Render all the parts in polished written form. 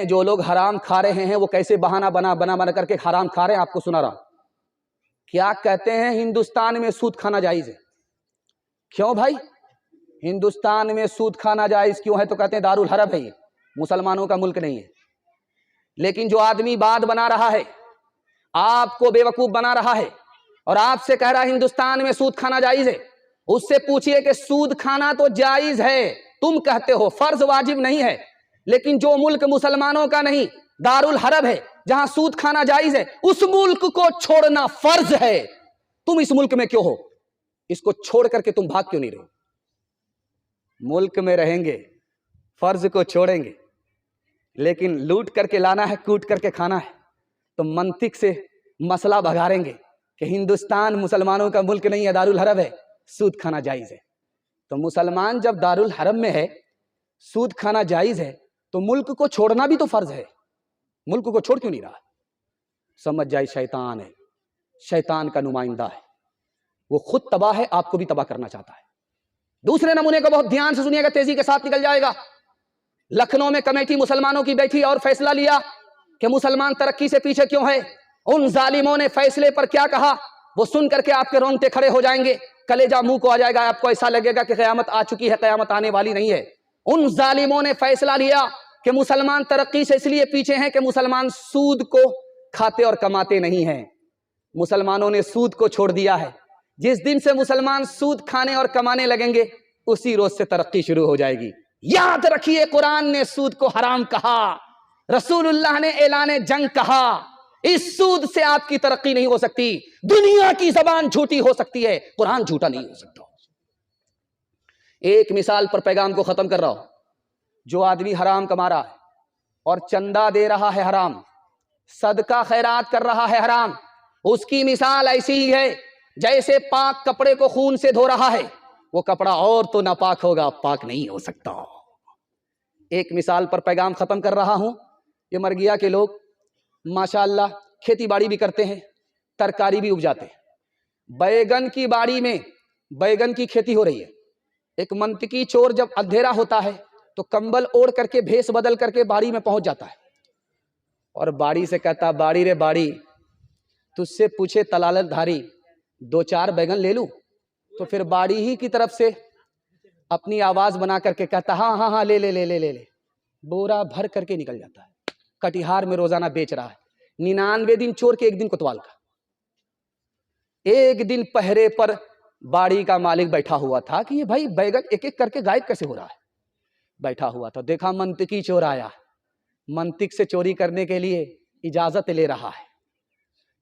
جو لوگ حرام کھا رہے ہیں وہ کیسے بہانہ بنا کر کے حرام کھا رہے ہیں، آپ کو سنا رہا. کیا کہتے ہیں ہندوستان میں سود کھانا جائز ہے. کیوں بھائی ہندوستان میں سود کھانا جائز کیوں ہے؟ تو کہتے ہیں دارالحرب ہے، یہ مسلمانوں کا ملک نہیں ہے. لیکن جو آدمی بات بنا رہا ہے، آپ کو بیوقوف بنا رہا ہے اور آپ سے کہہ رہا ہے ہندوستان میں سود کھانا جائز ہے، اس سے پوچھئے کہ سود کھانا تو جائز ہے، تم کہتے ہو فرض واجب نہیں ہے، لیکن جو ملک مسلمانوں کا نہیں، دارالحرب ہے جہاں سود کھانا جائز ہے، اس ملک کو چھوڑنا فرض ہے. تم اس ملک میں کیوں ہو؟ اس کو چھوڑ کر کے تم بھاگ کیوں نہیں رہے؟ ملک میں رہیں گے، فرض کو چھوڑیں گے، لیکن لوٹ کر کے لانا ہے، کوٹ کر کے کھانا ہے، تو منطق سے مسئلہ بگاڑیں گے کہ ہندوستان مسلمانوں کا ملک نہیں ہے، دارالحرب ہے، سود کھانا جائز ہے. تو مسلمان جب دارالحرب میں ہے، سود کھانا جائز ہے، تو ملک کو چھوڑنا بھی تو فرض ہے. ملک کو چھوڑ کیوں نہیں رہا؟ سمجھ جائے شیطان ہے، شیطان کا نمائندہ ہے، وہ خود تباہ ہے، آپ کو بھی تباہ کرنا چاہتا ہے. دوسرے نمونے کو بہت دھیان سے سنیے گا، تیزی کے ساتھ نکل جائے گا. لکھنؤ میں کمیٹی مسلمانوں کی بیٹھی اور فیصلہ لیا کہ مسلمان ترقی سے پیچھے کیوں ہے. ان ظالموں نے فیصلے پر کیا کہا وہ سن کر کے آپ کے رونگٹے کھڑے ہو جائیں گے، کلیجہ منہ کو آ جائے گا، آپ کو ایسا لگے گا کہ قیامت آ چکی ہے، قیامت آنے والی نہیں ہے. ان ظالموں نے فیصلہ لیا کہ مسلمان ترقی سے اس لیے پیچھے ہیں کہ مسلمان سود کو کھاتے اور کماتے نہیں ہیں. مسلمانوں نے سود کو چھوڑ دیا ہے. جس دن سے مسلمان سود کھانے اور کمانے لگیں گے، اسی روز سے ترقی شروع ہو جائے گی. یاد رکھیے، قرآن نے سود کو حرام کہا، رسول اللہ نے اعلان جنگ کہا. اس سود سے آپ کی ترقی نہیں ہو سکتی. دنیا کی زبان جھوٹی ہو سکتی ہے، قرآن جھوٹا نہیں ہو سکتا. ایک مثال پر پیغام کو ختم کر رہا ہوں. جو آدمی حرام کما رہا ہے اور چندہ دے رہا ہے حرام، صدقہ خیرات کر رہا ہے حرام، اس کی مثال ایسی ہی ہے جیسے پاک کپڑے کو خون سے دھو رہا ہے. وہ کپڑا اور تو ناپاک ہوگا، پاک نہیں ہو سکتا. ایک مثال پر پیغام ختم کر رہا ہوں. یہ مرگیا کے لوگ ماشاءاللہ کھیتی باڑی بھی کرتے ہیں، ترکاری بھی اگجاتے ہیں. بیگن کی باڑی میں بیگن کی کھیتی ہو رہی ہے. ایک منطقی چور جب اندھیرا ہوتا ہے تو کمبل اوڑھ کر کے بھیس بدل کر کے باڑی میں پہنچ جاتا ہے اور باڑی سے کہتا، باڑی رے باڑی، تجھ سے پوچھے تلالت دھاری، 2-4 بیگن لے لوں؟ تو پھر باڑی ہی کی طرف سے اپنی آواز بنا کر کے کہتا، ہاں ہاں ہاں لے لے لے لے لے لے. بورا بھر کر کے نکل جاتا ہے. کٹیہار میں روزانہ بیچ رہا ہے. 99 دن چور کے 1 دن کوتوال کا. ایک دن پہرے پر باڑی کا مالک بیٹھا ہوا تھا کہ یہ بھائی بیگن ایک ایک کر کے غائب کیسے ہو رہا ہے. بیٹھا ہوا تھا، دیکھا منطقی چور آیا. منطق سے چوری کرنے کے لیے اجازت لے رہا ہے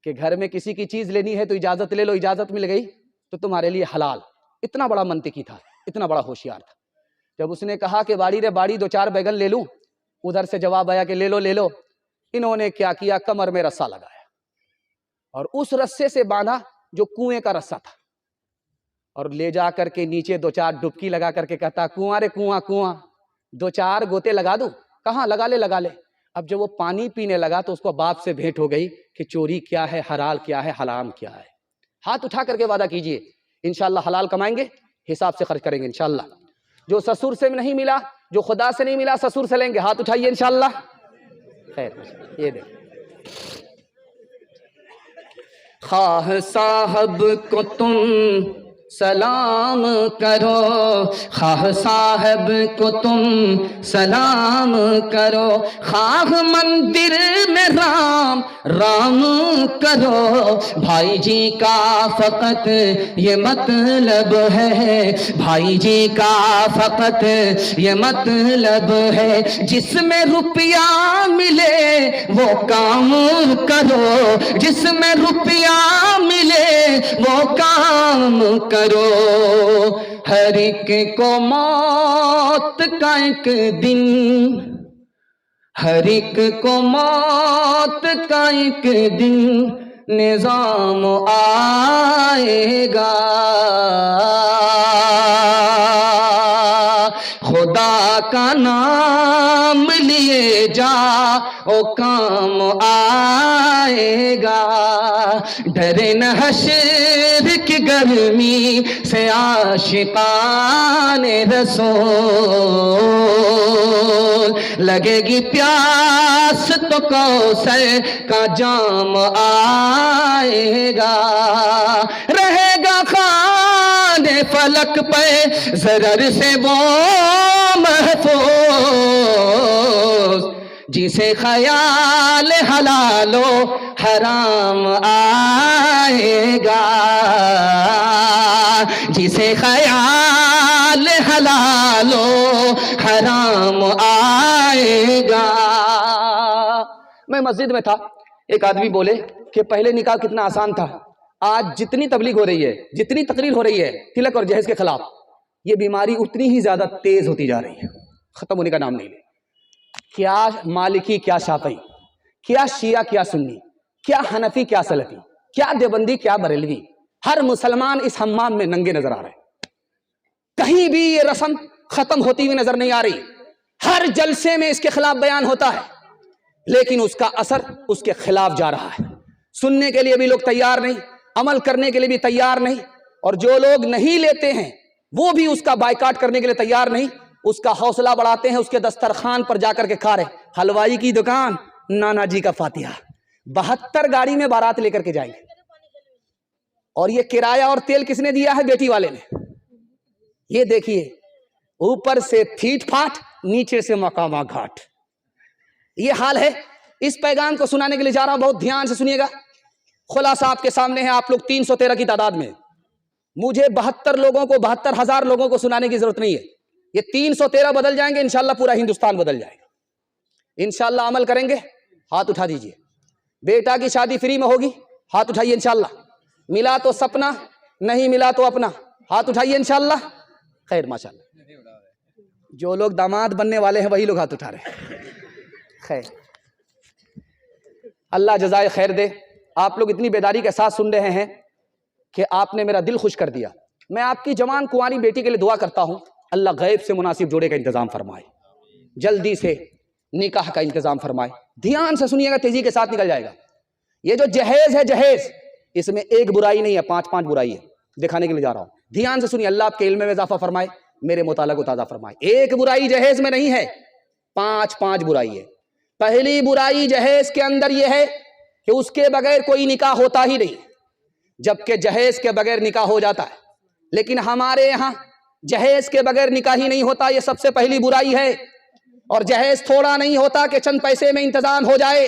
کہ گھر میں کسی کی چیز لینی ہے تو اجازت لے لو، اجازت مل گئی تو تمہارے لیے حلال. اتنا بڑا منطقی تھا، اتنا بڑا ہوشیار تھا. جب اس نے کہا کہ باڑی رے باڑی 2-4 بیگن لے لوں، ادھر سے جواب آیا کہ لے لو لے لو. انہوں نے کیا کیا، کمر میں رسا لگایا اور اس رسے سے باندھا جو کنویں کا رسا تھا، اور لے جا کر کے نیچے 2-4 ڈبکی لگا کر کے کہتا، کنواں رے کنواں کنواں، 2-4 گوتے لگا دوں؟ کہاں، لگا لے لگا لے. اب جب وہ پانی پینے لگا تو اس کو باپ سے بھیٹ ہو گئی کہ چوری کیا ہے، حلال کیا ہے، حرام کیا ہے. ہاتھ اٹھا کر کے وعدہ کیجئے انشاءاللہ حلال کمائیں گے، حساب سے خرچ کریں گے انشاءاللہ. جو سسر سے نہیں ملا، جو خدا سے نہیں ملا، سسر سے لیں گے. ہاتھ اٹھائیے انشاءاللہ. خیر، یہ دیکھ، خواہ صاحب کو تم سلام کرو، خواہ صاحب کو تم سلام کرو، خواہ مندر میں رام رام کرو. بھائی جی کا فقط یہ مطلب ہے، بھائی جی کا فقط یہ مطلب ہے، جس میں روپیہ ملے وہ کام کرو، جس میں روپیہ ملے وہ کام کرو. ہر ایک کو موت کا ایک دن، ہر ایک کو موت کا ایک دن نظام آئے گا. خدا کا نام لیے جا او کام آئے گا، ڈرے نہ حشر کی گرمی سے عاشقان رسول، لگے گی پیاس تو کوثر کا جام آئے گا، رہے گا خان فلک پہ ضرر سے وہ محفوظ، جسے خیال حلال و حرام آئے گا، جسے خیال حلال و حرام آئے گا۔ میں مسجد میں تھا، ایک آدمی بولے کہ پہلے نکاح کتنا آسان تھا، آج جتنی تبلیغ ہو رہی ہے، جتنی تقریر ہو رہی ہے تلک اور جہیز کے خلاف، یہ بیماری اتنی ہی زیادہ تیز ہوتی جا رہی ہے، ختم ہونے کا نام نہیں لے۔ کیا مالکی کیا شافعی، کیا شیعہ کیا سنی، کیا حنفی کیا سلفی، کیا دیوبندی کیا بریلوی، ہر مسلمان اس حمام میں ننگے نظر آ رہے ہیں۔ کہیں بھی یہ رسم ختم ہوتی ہوئی نظر نہیں آ رہی، ہر جلسے میں اس کے خلاف بیان ہوتا ہے، لیکن اس کا اثر اس کے خلاف جا رہا ہے۔ سننے کے لیے بھی لوگ تیار نہیں، عمل کرنے کے لیے بھی تیار نہیں، اور جو لوگ نہیں لیتے ہیں وہ بھی اس کا بائیکاٹ کرنے کے لیے تیار نہیں، اس کا حوصلہ بڑھاتے ہیں، اس کے دسترخوان پر جا کر کے کھا رہے، حلوائی کی دکان، نانا جی کا فاتحہ، 72 گاڑی میں بارات لے کر کے جائیں گے، اور یہ کرایہ اور تیل کس نے دیا ہے؟ بیٹی والے نے۔ یہ دیکھیے، اوپر سے پھیٹ پھاٹ، نیچے سے مقامہ گھاٹ، یہ حال ہے۔ اس پیغام کو سنانے کے لیے جا رہا ہوں، بہت دھیان سے سنیے گا۔ خلاصہ آپ کے سامنے ہے، آپ لوگ 313 کی تعداد میں، مجھے 72 لوگوں کو، 72,000 لوگوں کو سنانے کی ضرورت نہیں ہے، یہ 313 بدل جائیں گے، انشاءاللہ پورا ہندوستان بدل جائے گا، انشاءاللہ عمل کریں گے۔ ہاتھ اٹھا دیجئے، بیٹا کی شادی فری میں ہوگی، ہاتھ اٹھائیے انشاءاللہ، ملا تو سپنا، نہیں ملا تو اپنا، ہاتھ اٹھائیے انشاءاللہ۔ خیر ماشاءاللہ، جو لوگ داماد بننے والے ہیں وہی لوگ ہاتھ اٹھا رہے ہیں۔ خیر، اللہ جزائے خیر دے۔ آپ لوگ اتنی بیداری کے ساتھ سن رہے ہیں کہ آپ نے میرا دل خوش کر دیا۔ میں آپ کی جوان کنواری بیٹی کے لیے دعا کرتا ہوں، اللہ غیب سے مناسب جوڑے کا انتظام فرمائے، جلدی سے نکاح کا انتظام فرمائے۔ دھیان سے سنیے گا، تیزی کے ساتھ نکل جائے گا۔ یہ جو جہیز ہے، جہیز، اس میں ایک برائی نہیں ہے، 5 برائی ہے، دکھانے کے لیے جا رہا ہوں، دھیان سے سنیے۔ اللہ آپ کے علم میں اضافہ فرمائے، میرے مطالعہ کو تازہ فرمائے۔ ایک برائی جہیز میں نہیں ہے، 5 برائی ہے۔ پہلی برائی جہیز کے اندر یہ ہے کہ اس کے بغیر کوئی نکاح ہوتا ہی نہیں، جبکہ جہیز کے بغیر نکاح ہو جاتا ہے، لیکن ہمارے یہاں جہیز کے بغیر نکاح ہی نہیں ہوتا، یہ سب سے پہلی برائی ہے۔ اور جہیز تھوڑا نہیں ہوتا کہ چند پیسے میں انتظام ہو جائے،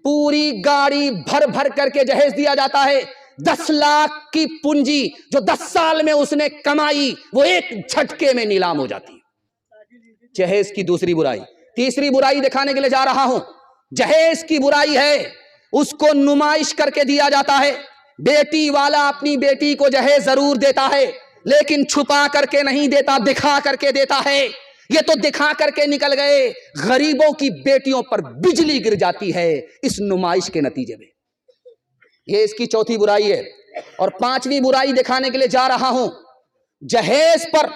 پوری گاڑی بھر بھر کر کے جہیز دیا جاتا ہے۔ 10 لاکھ کی پونجی جو 10 سال میں اس نے کمائی، وہ ایک جھٹکے میں نیلام ہو جاتی ہے۔ جہیز کی دوسری برائی۔ تیسری برائی دکھانے کے لیے جا رہا ہوں، جہیز کی برائی ہے، اس کو نمائش کر کے دیا جاتا ہے۔ بیٹی والا اپنی بیٹی کو جہیز ضرور دیتا ہے، لیکن چھپا کر کے نہیں دیتا، دکھا کر کے دیتا ہے۔ یہ تو دکھا کر کے نکل گئے، غریبوں کی بیٹیوں پر بجلی گر جاتی ہے اس نمائش کے نتیجے میں۔ یہ اس کی چوتھی برائی ہے۔ اور 5ویں برائی دکھانے کے لیے جا رہا ہوں، جہیز پر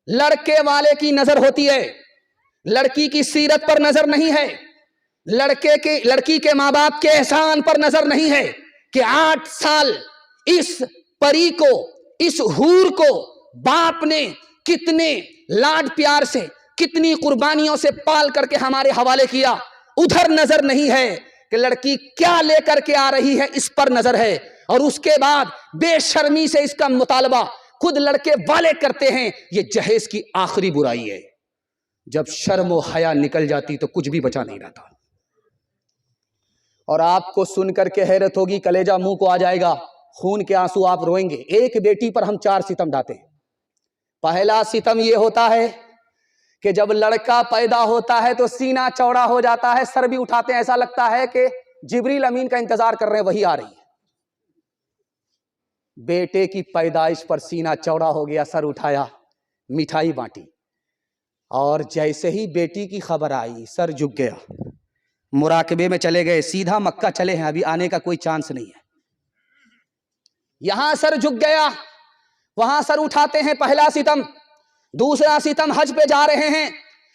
لڑکے والے کی نظر ہوتی ہے، لڑکی کی سیرت پر نظر نہیں ہے، لڑکی کے ماں باپ کے احسان پر نظر نہیں ہے کہ 8 سال اس پری کو، اس حور کو باپ نے کتنے لاڈ پیار سے، کتنی قربانیوں سے پال کر کے ہمارے حوالے کیا۔ ادھر نظر نہیں ہے کہ لڑکی کیا لے کر کے آ رہی ہے، اس پر نظر ہے۔ اور اس کے بعد بے شرمی سے اس کا مطالبہ خود لڑکے والے کرتے ہیں۔ یہ جہیز کی آخری برائی ہے۔ جب شرم و حیا نکل جاتی تو کچھ بھی بچا نہیں رہتا۔ اور آپ کو سن کر کے حیرت ہوگی، کلیجہ منہ کو آ جائے گا، خون کے آنسو آپ روئیں گے۔ ایک بیٹی پر ہم 4 ستم ڈھاتے ہیں۔ پہلا ستم یہ ہوتا ہے کہ جب لڑکا پیدا ہوتا ہے تو سینہ چوڑا ہو جاتا ہے، سر بھی اٹھاتے ہیں، ایسا لگتا ہے کہ جبریل امین کا انتظار کر رہے ہیں، وہی آ رہی ہے۔ بیٹے کی پیدائش پر سینہ چوڑا ہو گیا، سر اٹھایا، مٹھائی بانٹی، اور جیسے ہی بیٹی کی خبر آئی سر جھک گیا، مراقبے میں چلے گئے، سیدھا مکہ چلے ہیں، ابھی آنے کا کوئی چانس نہیں ہے۔ یہاں سر جھک گیا، وہاں سر اٹھاتے ہیں، پہلا ستم۔ دوسرا ستم، حج پہ جا رہے ہیں،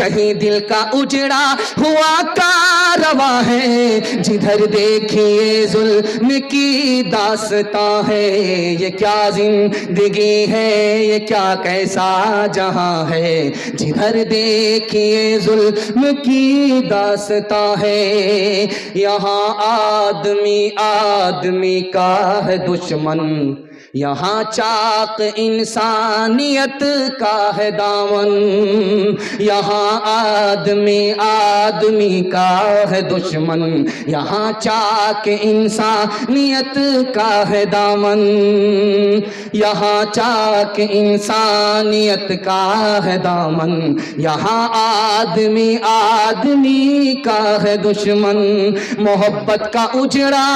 کہیں دل کا اجڑا ہوا کارواں ہے، جدھر دیکھیے ظلم کی داستاں ہے، یہ کیا زندگی ہے، یہ کیا کیسا جہاں ہے، جدھر دیکھیے ظلم کی داستاں ہے، یہاں آدمی آدمی کا ہے دشمن، یہاں چاک انسانیت کا ہے دامن، یہاں آدمی آدمی کا ہے دشمن، یہاں چاک انسانیت کا ہے دامن، یہاں چاک انسانیت کا ہے دامن، یہاں آدمی آدمی کا ہے دشمن، محبت کا اجڑا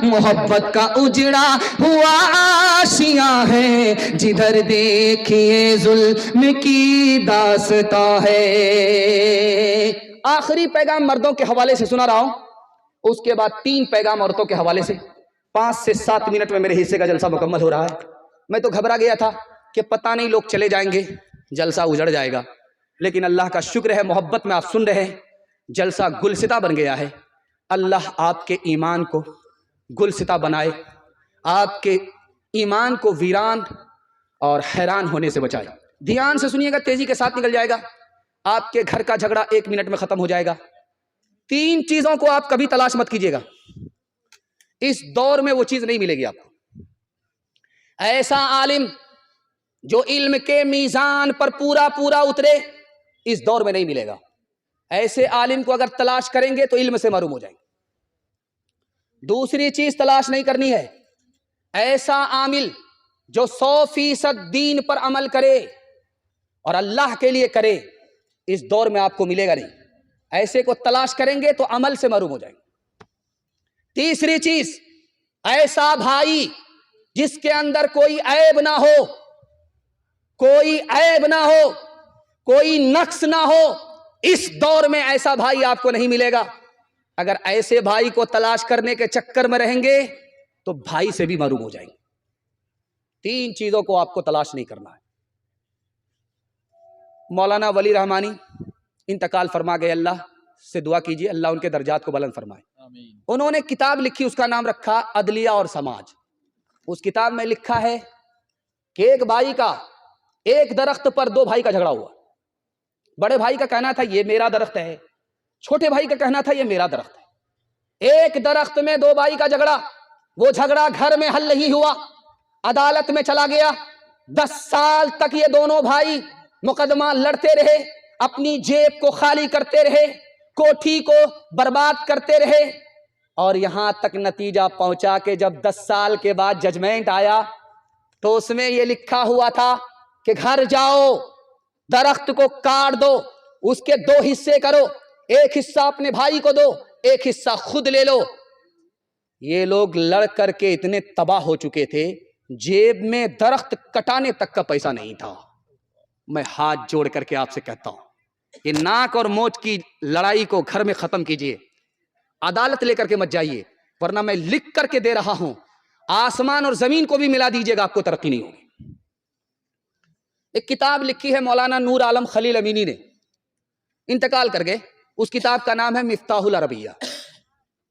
محبت کا اجڑا ہوا آشیاں ہے، جدھر دیکھیے ظلم کی داستاں ہے۔ آخری پیغام مردوں کے حوالے سے سنا رہا ہوں، اس کے بعد 3 پیغام عورتوں کے حوالے سے۔ 5 سے 7 منٹ میں میرے حصے کا جلسہ مکمل ہو رہا ہے۔ میں تو گھبرا گیا تھا کہ پتہ نہیں لوگ چلے جائیں گے، جلسہ اجڑ جائے گا، لیکن اللہ کا شکر ہے محبت میں آپ سن رہے ہیں، جلسہ گلستہ بن گیا ہے۔ اللہ آپ کے ایمان کو گلستہ بنائے، آپ کے ایمان کو ویران اور حیران ہونے سے بچائے۔ دھیان سے سنیے گا، تیزی کے ساتھ نکل جائے گا۔ آپ کے گھر کا جھگڑا 1 منٹ میں ختم ہو جائے گا۔ 3 چیزوں کو آپ کبھی تلاش مت کیجیے گا، اس دور میں وہ چیز نہیں ملے گی آپ کو۔ ایسا عالم جو علم کے میزان پر پورا پورا اترے، اس دور میں نہیں ملے گا۔ ایسے عالم کو اگر تلاش کریں گے تو علم سے محروم ہو جائیں گے۔ دوسری چیز تلاش نہیں کرنی ہے، ایسا عامل جو 100% دین پر عمل کرے اور اللہ کے لیے کرے، اس دور میں آپ کو ملے گا نہیں۔ ایسے کو تلاش کریں گے تو عمل سے محروم ہو جائیں گے۔ تیسری چیز، ایسا بھائی جس کے اندر کوئی عیب نہ ہو، کوئی عیب نہ ہو، کوئی نقص نہ ہو، اس دور میں ایسا بھائی آپ کو نہیں ملے گا۔ اگر ایسے بھائی کو تلاش کرنے کے چکر میں رہیں گے تو بھائی سے بھی محروم ہو جائیں گے۔ 3 چیزوں کو آپ کو تلاش نہیں کرنا ہے۔ مولانا ولی رحمانی انتقال فرما گئے، اللہ سے دعا کیجئے اللہ ان کے درجات کو بلند فرمائے۔ انہوں نے کتاب لکھی، اس کا نام رکھا عدلیہ اور سماج۔ اس کتاب میں لکھا ہے کہ ایک بھائی کا، ایک درخت پر 2 بھائی کا جھگڑا ہوا۔ بڑے بھائی کا کہنا تھا یہ میرا درخت ہے، چھوٹے بھائی کا کہنا تھا یہ میرا درخت ہے۔ ایک درخت میں 2 بھائی کا جھگڑا، وہ جھگڑا گھر میں حل نہیں ہوا، عدالت میں چلا گیا۔ 10 سال تک یہ دونوں بھائی مقدمہ لڑتے رہے، اپنی جیب کو خالی کرتے رہے، کوٹھی کو برباد کرتے رہے، اور یہاں تک نتیجہ پہنچا کہ جب 10 سال کے بعد ججمنٹ آیا تو اس میں یہ لکھا ہوا تھا کہ گھر جاؤ، درخت کو کاٹ دو، اس کے 2 حصے کرو، ایک حصہ اپنے بھائی کو دو، ایک حصہ خود لے لو۔ یہ لوگ لڑ کر کے اتنے تباہ ہو چکے تھے، جیب میں درخت کٹانے تک کا پیسہ نہیں تھا۔ میں ہاتھ جوڑ کر کے آپ سے کہتا ہوں، یہ ناک اور مونچھ کی لڑائی کو گھر میں ختم کیجئے، عدالت لے کر کے مت جائیے، ورنہ میں لکھ کر کے دے رہا ہوں، آسمان اور زمین کو بھی ملا دیجئے گا، آپ کو ترقی نہیں ہوگی۔ ایک کتاب لکھی ہے مولانا نور عالم خلیل امینی نے، انتقال کر گئے۔ اس کتاب کا نام ہے مفتاح العربیہ۔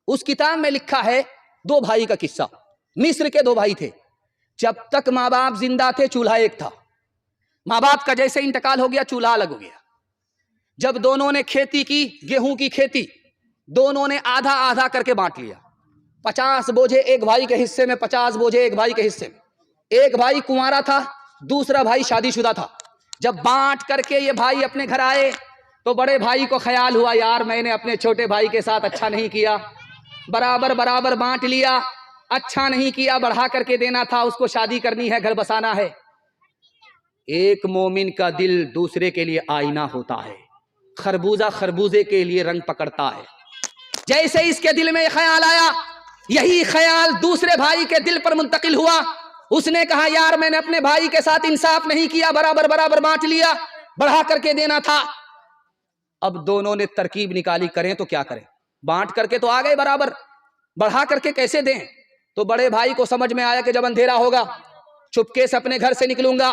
اس کتاب میں لکھا ہے 2 بھائی کا قصہ۔ مصر کے 2 بھائی تھے، جب تک ماں باپ زندہ تھے چولہا ایک تھا، ماں باپ کا جیسے انتقال ہو گیا چولہا الگ ہو گیا۔ جب دونوں نے کھیتی کی، گیہوں کی کھیتی، دونوں نے آدھا آدھا کر کے بانٹ لیا۔ 50 بوجھے ایک بھائی کے حصے میں، 50 بوجھے ایک بھائی کے حصے میں۔ ایک بھائی کنوارا تھا، دوسرا بھائی شادی شدہ تھا۔ جب بانٹ کر کے یہ بھائی اپنے گھر آئے تو بڑے بھائی کو خیال ہوا یار میں نے اپنے چھوٹے بھائی کے ساتھ اچھا نہیں کیا، برابر برابر بانٹ لیا، اچھا نہیں کیا، بڑھا کر کے دینا تھا، اس کو شادی کرنی ہے، گھر بسانا ہے۔ ایک مومن کا دل دوسرے کے لیے آئینہ ہوتا ہے، خربوزہ خربوزے کے لیے رنگ پکڑتا ہے۔ جیسے اس کے دل میں خیال آیا، یہی خیال دوسرے بھائی کے دل پر منتقل ہوا۔ اس نے کہا یار میں نے اپنے بھائی کے ساتھ انصاف نہیں کیا، برابر برابر بانٹ لیا، بڑھا کر کے دینا تھا۔ اب دونوں نے ترکیب نکالی، کریں تو کیا کریں، بانٹ کر کے تو آ گئے برابر، بڑھا کر کے کیسے دیں؟ تو بڑے بھائی کو سمجھ میں آیا کہ جب اندھیرا ہوگا چپکے سے اپنے گھر سے نکلوں گا،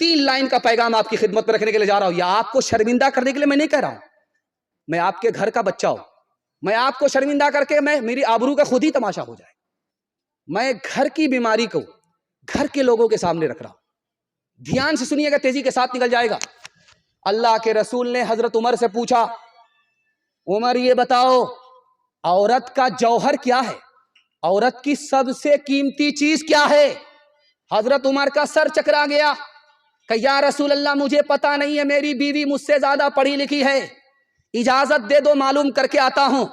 3 لائن کا پیغام آپ کی خدمت میں رکھنے کے لیے جا رہا ہوں. یا آپ کو شرمندہ کرنے کے لیے میں نہیں کہہ رہا ہوں, میں آپ کے گھر کا بچہ ہوں, میں آپ کو شرمندہ کر کے میری آبرو کا خود ہی تماشا ہو جائے. میں گھر کی بیماری کو گھر کے لوگوں کے سامنے رکھ رہا ہوں. دھیان سے سنیے گا, تیزی کے ساتھ نکل جائے گا. اللہ کے رسول نے حضرت عمر سے پوچھا, عمر یہ بتاؤ عورت کا جوہر کیا ہے, عورت کی سب سے قیمتی چیز کیا ہے؟ حضرت عمر کا سر چکرا گیا کہ یا رسول اللہ مجھے پتا نہیں ہے, میری بیوی مجھ سے زیادہ پڑھی لکھی ہے, اجازت دے دو معلوم کر کے آتا ہوں.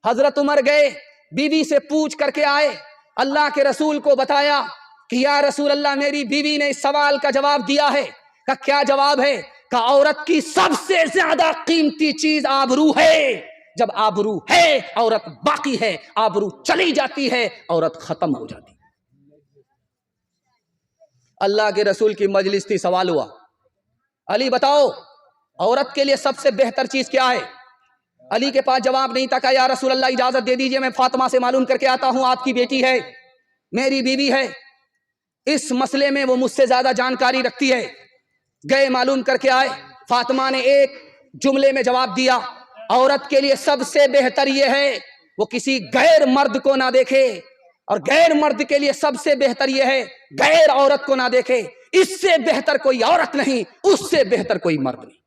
حضرت عمر گئے, بیوی سے پوچھ کر کے آئے, اللہ کے رسول کو بتایا کہ یا رسول اللہ میری بیوی نے اس سوال کا جواب دیا ہے. کہ کیا جواب ہے؟ کہ عورت کی سب سے زیادہ قیمتی چیز آبرو ہے. جب آبرو ہے عورت باقی ہے, آبرو چلی جاتی ہے عورت ختم ہو جاتی. اللہ کے رسول کی مجلس تھی, سوال ہوا, علی بتاؤ عورت کے لیے سب سے بہتر چیز کیا ہے؟ علی کے پاس جواب نہیں تھا. کہ یا رسول اللہ اجازت دے دیجئے میں فاطمہ سے معلوم کر کے آتا ہوں, آپ کی بیٹی ہے, میری بیوی ہے, اس مسئلے میں وہ مجھ سے زیادہ جانکاری رکھتی ہے. گئے معلوم کر کے آئے, فاطمہ نے ایک جملے میں جواب دیا, عورت کے لیے سب سے بہتر یہ ہے وہ کسی غیر مرد کو نہ دیکھے, اور غیر مرد کے لیے سب سے بہتر یہ ہے غیر عورت کو نہ دیکھے. اس سے بہتر کوئی عورت نہیں, اس سے بہتر کوئی مرد نہیں.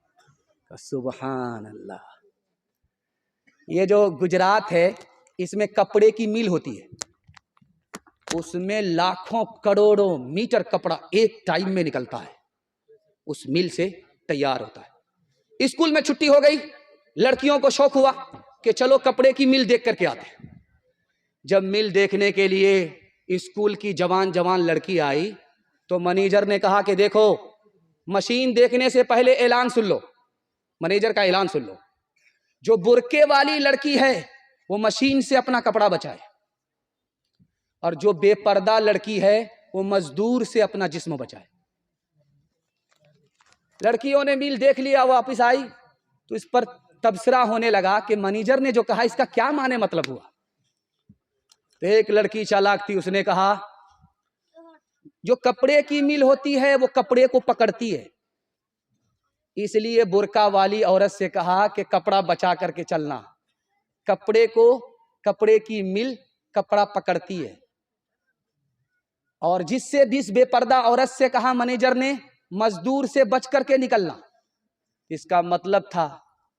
سبحان اللہ. یہ جو گجرات ہے اس میں کپڑے کی میل ہوتی ہے, اس میں لاکھوں کروڑوں میٹر کپڑا ایک ٹائم میں نکلتا ہے, اس مل سے تیار ہوتا ہے. اسکول میں چھٹی ہو گئی, لڑکیوں کو شوق ہوا کہ چلو کپڑے کی مل دیکھ کر کے آتے ہیں. جب مل دیکھنے کے لیے اسکول کی جوان لڑکی آئی تو مینیجر نے کہا کہ دیکھو مشین دیکھنے سے پہلے اعلان سن لو, مینیجر کا اعلان سن لو, جو برقعے والی لڑکی ہے وہ مشین سے اپنا کپڑا بچائے, اور جو بے پردہ لڑکی ہے وہ مزدور سے اپنا جسم بچائے. لڑکیوں نے میل دیکھ لیا, واپس آئی تو اس پر تبصرہ ہونے لگا کہ مینیجر نے جو کہا اس کا کیا معنی مطلب ہوا. تو ایک لڑکی چالاک تھی, اس نے کہا جو کپڑے کی میل ہوتی ہے وہ کپڑے کو پکڑتی ہے, اس لیے برقع والی عورت سے کہا کہ کپڑا بچا کر کے چلنا, کپڑے کی مل کپڑا پکڑتی ہے. اور جس بے پردہ عورت سے کہا مینیجر نے مزدور سے بچ کر کے نکلنا, اس کا مطلب تھا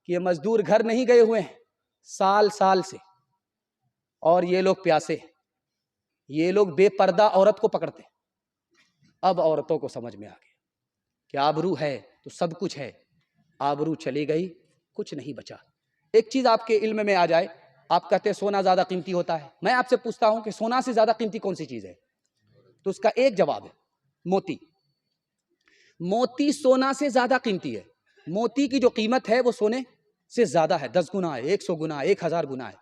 کہ یہ مزدور گھر نہیں گئے ہوئے ہیں سال سے, اور یہ لوگ پیاسے, یہ لوگ بے پردہ عورت کو پکڑتے. اب عورتوں کو سمجھ میں آ گیا کہ آبرو ہے تو سب کچھ ہے, آبرو چلی گئی کچھ نہیں بچا. ایک چیز آپ کے علم میں آ جائے, آپ کہتے ہیں سونا زیادہ قیمتی ہوتا ہے, میں آپ سے پوچھتا ہوں کہ سونا سے زیادہ قیمتی کون سی چیز ہے؟ تو اس کا ایک جواب ہے موتی. موتی سونا سے زیادہ قیمتی ہے. موتی کی جو قیمت ہے وہ سونے سے زیادہ ہے, 10 گنا ہے, 100 گنا ہے, 1000 گنا ہے.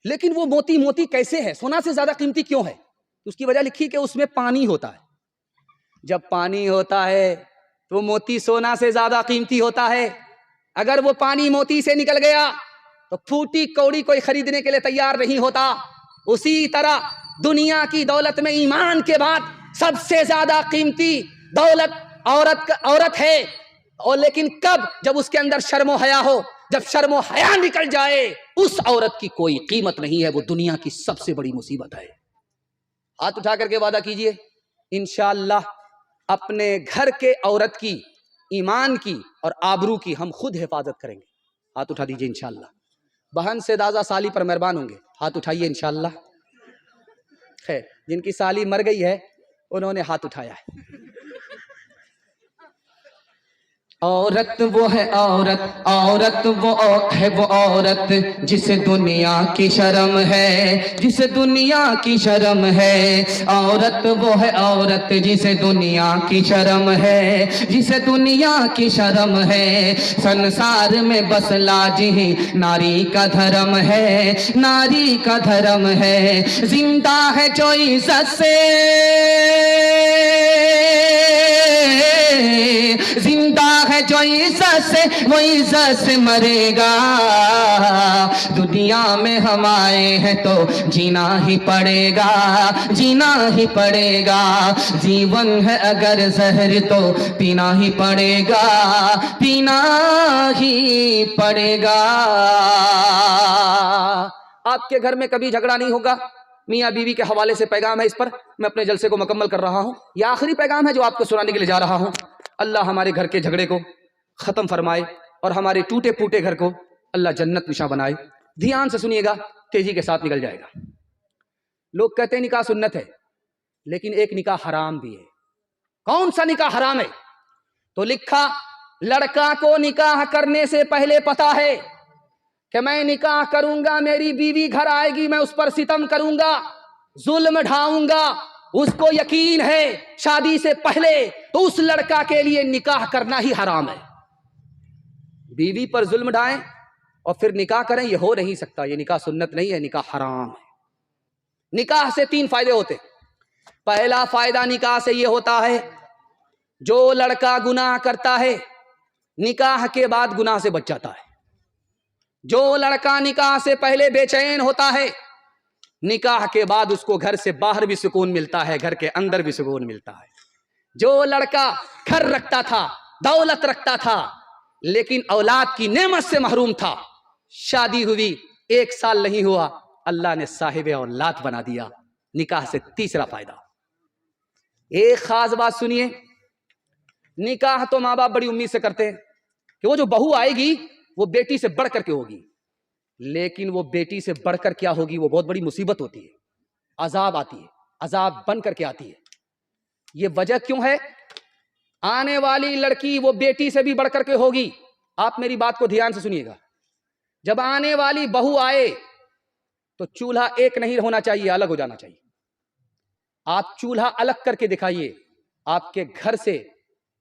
لیکن وہ موتی کیسے ہے, سونا سے زیادہ قیمتی کیوں ہے؟ اس کی وجہ لکھی کہ اس میں پانی ہوتا ہے. جب پانی ہوتا ہے تو موتی سونا سے زیادہ قیمتی ہوتا ہے. اگر وہ پانی موتی سے نکل گیا تو پھوٹی کوڑی کوئی خریدنے کے لیے تیار نہیں ہوتا. اسی طرح دنیا کی دولت میں ایمان کے بعد سب سے زیادہ قیمتی دولت عورت ہے, اور لیکن کب؟ جب اس کے اندر شرم و حیا ہو. جب شرم و حیا نکل جائے اس عورت کی کوئی قیمت نہیں ہے, وہ دنیا کی سب سے بڑی مصیبت ہے. ہاتھ اٹھا کر کے وعدہ کیجئے انشاءاللہ اپنے گھر کے عورت کی, ایمان کی اور آبرو کی ہم خود حفاظت کریں گے. ہاتھ اٹھا دیجئے انشاءاللہ. بہن سے دازہ سالی پر مہربان ہوں گے, ہاتھ اٹھائیے انشاءاللہ. خیر, جن کی سالی مر گئی ہے انہوں نے ہاتھ اٹھایا ہے. عورت وہ ہے عورت, عورت وہ ہے وہ عورت جسے دنیا کی شرم ہے, جسے دنیا کی شرم ہے. عورت وہ ہے عورت جسے دنیا کی شرم ہے, جسے دنیا کی شرم ہے. سنسار میں بس لاج ہی ناری کا دھرم ہے, ناری کا دھرم ہے. زندہ ہے جو عزت سے, زندہ ہے جو عزت سے وہ عزت سے مرے گا. دنیا میں ہم آئے ہیں تو جینا ہی پڑے گا، جینا ہی پڑے گا، جیون ہے اگر زہر تو پینا ہی پڑے گا، پینا ہی پڑے گا۔ آپ کے گھر میں کبھی جھگڑا نہیں ہوگا، میاں بیوی کے حوالے سے پیغام ہے اس پر، میں اپنے جلسے کو مکمل کر رہا ہوں، یہ آخری پیغام ہے جو آپ کو سنانے کے لیے جا رہا ہوں۔ اللہ ہمارے گھر کے جھگڑے کو ختم فرمائے اور ہمارے ٹوٹے پھوٹے گھر کو اللہ جنت نشاں بنائے۔ دھیان سے سنیے گا، تیزی کے ساتھ نکل جائے گا۔ لوگ کہتے ہیں نکاح سنت ہے، لیکن ایک نکاح حرام بھی ہے۔ کون سا نکاح حرام ہے؟ تو لکھا، لڑکا کو نکاح کرنے سے پہلے پتا ہے کہ میں نکاح کروں گا، میری بیوی گھر آئے گی، میں اس پر ستم کروں گا، ظلم ڈھاؤں گا، اس کو یقین ہے شادی سے پہلے، تو اس لڑکا کے لیے نکاح کرنا ہی حرام ہے۔ بیوی پر ظلم ڈھائیں اور پھر نکاح کریں، یہ ہو نہیں سکتا، یہ نکاح سنت نہیں ہے، نکاح حرام ہے۔ نکاح سے 3 فائدے ہوتے ہیں۔ پہلا فائدہ نکاح سے یہ ہوتا ہے، جو لڑکا گناہ کرتا ہے نکاح کے بعد گناہ سے بچ جاتا ہے۔ جو لڑکا نکاح سے پہلے بے چین ہوتا ہے، نکاح کے بعد اس کو گھر سے باہر بھی سکون ملتا ہے، گھر کے اندر بھی سکون ملتا ہے۔ جو لڑکا گھر رکھتا تھا، دولت رکھتا تھا، لیکن اولاد کی نعمت سے محروم تھا، شادی ہوئی 1 سال نہیں ہوا، اللہ نے صاحب اولاد بنا دیا۔ نکاح سے تیسرا فائدہ، ایک خاص بات سنیے، نکاح تو ماں باپ بڑی امید سے کرتے ہیں کہ وہ جو بہو آئے گی وہ بیٹی سے بڑھ کر کے ہوگی، لیکن وہ بیٹی سے بڑھ کر کیا ہوگی؟ وہ بہت بڑی مصیبت ہوتی ہے، عذاب آتی ہے، عذاب بن کر کے آتی ہے۔ یہ وجہ کیوں ہے؟ آنے والی لڑکی وہ بیٹی سے بھی بڑھ کر کے ہوگی۔ آپ میری بات کو دھیان سے سنیے گا، جب آنے والی بہو آئے تو چولہا ایک نہیں ہونا چاہیے، الگ ہو جانا چاہیے۔ آپ چولہا الگ کر کے دکھائیے، آپ کے گھر سے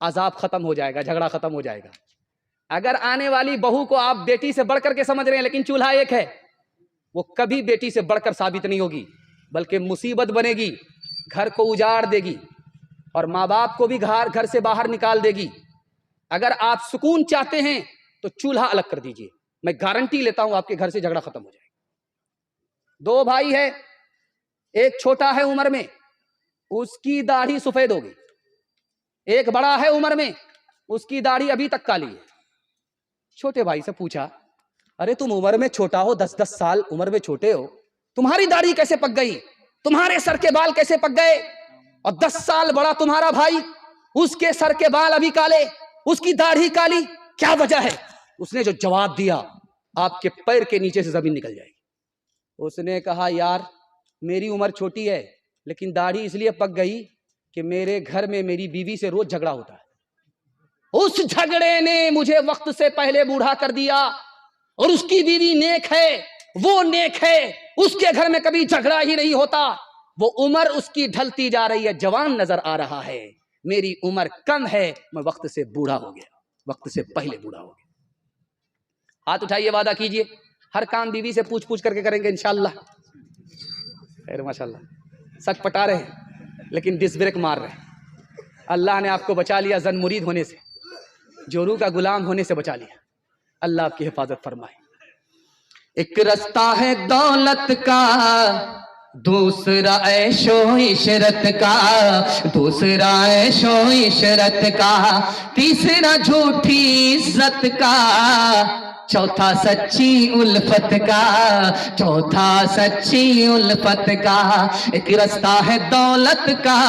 عذاب ختم ہو جائے گا، جھگڑا ختم ہو جائے گا۔ اگر آنے والی بہو کو آپ بیٹی سے بڑھ کر کے سمجھ رہے ہیں لیکن چولہا ایک ہے، وہ کبھی بیٹی سے بڑھ کر ثابت نہیں ہوگی، بلکہ مصیبت بنے گی، گھر کو اجاڑ دے گی اور ماں باپ کو بھی گھر سے باہر نکال دے گی۔ اگر آپ سکون چاہتے ہیں تو چولہا الگ کر دیجئے، میں گارنٹی لیتا ہوں آپ کے گھر سے جھگڑا ختم ہو جائے گا۔ 2 بھائی ہے، ایک چھوٹا ہے عمر میں، اس کی داڑھی سفید ہوگی، ایک بڑا ہے عمر میں، اس کی داڑھی ابھی تک کالی ہے۔ چھوٹے بھائی سے پوچھا، ارے تم عمر میں چھوٹا ہو، 10 سال عمر میں چھوٹے ہو، تمہاری داڑھی کیسے پک گئی؟ تمہارے سر کے بال کیسے پک گئے؟ اور 10 سال بڑا تمہارا بھائی، اس کے سر کے بال ابھی کالے، اس کی داڑھی کالی، کیا وجہ ہے؟ اس نے جو جواب دیا، آپ کے پیر کے نیچے سے زمین نکل جائے گی۔ اس نے کہا، یار میری عمر چھوٹی ہے لیکن داڑھی اس لیے پک گئی کہ میرے گھر میں میری بیوی سے روز جھگڑا ہوتا ہے، اس جھگڑے نے مجھے وقت سے پہلے بوڑھا کر دیا، اور اس کی بیوی نیک ہے، وہ نیک ہے، اس کے گھر میں کبھی جھگڑا ہی نہیں ہوتا، وہ عمر اس کی ڈھلتی جا رہی ہے، جوان نظر آ رہا ہے، میری عمر کم ہے، میں وقت سے بوڑھا ہو گیا، وقت سے پہلے بوڑھا ہو گیا۔ ہاتھ اٹھائیے، وعدہ کیجئے ہر کام بیوی سے پوچھ کر کے کریں گے انشاءاللہ۔ خیر ماشاءاللہ، سک پٹا رہے ہیں لیکن ڈس بریک مار رہے ہیں۔ اللہ نے آپ کو بچا لیا زن مرید ہونے سے، جورو کا غلام ہونے سے بچا لیا، اللہ آپ کی حفاظت فرمائے۔ ایک رستہ ہے دولت کا، دوسرا عیش و عشرت کا، دوسرا عیش و عشرت کا، تیسرا جھوٹی عزت کا، چوتھا سچی الفت کا، چوتھا سچی الفت کا۔ ایک رستہ ہے دولت کا،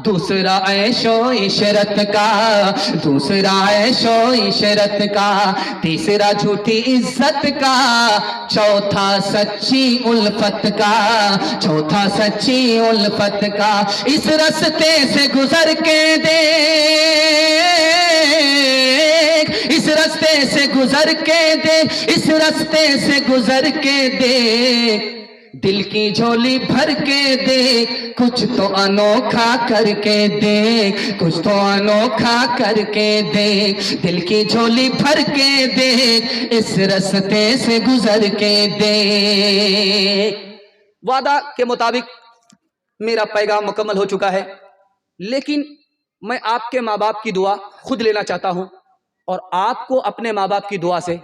دوسرا عیش و عشرت کا، دوسرا عیش و عشرت کا، تیسرا جھوٹی عزت کا، چوتھا سچی الفت کا، چوتھا سچی الفت کا۔ اس رستے سے گزر کے دیکھ، اس رستے سے گزر کے دیکھ، اس رستے سے گزر کے دیکھ، دل کی جھولی بھر کے دیکھ، کچھ تو انوکھا کر کے دیکھ، کچھ تو انوکھا کر کے دیکھ، دل کی جھولی بھر کے دیکھ، اس رستے سے گزر کے دیکھ۔ وعدہ کے مطابق میرا پیغام مکمل ہو چکا ہے، لیکن میں آپ کے ماں باپ کی دعا خود لینا چاہتا ہوں، اور آپ کو اپنے ماں باپ کی دعا سے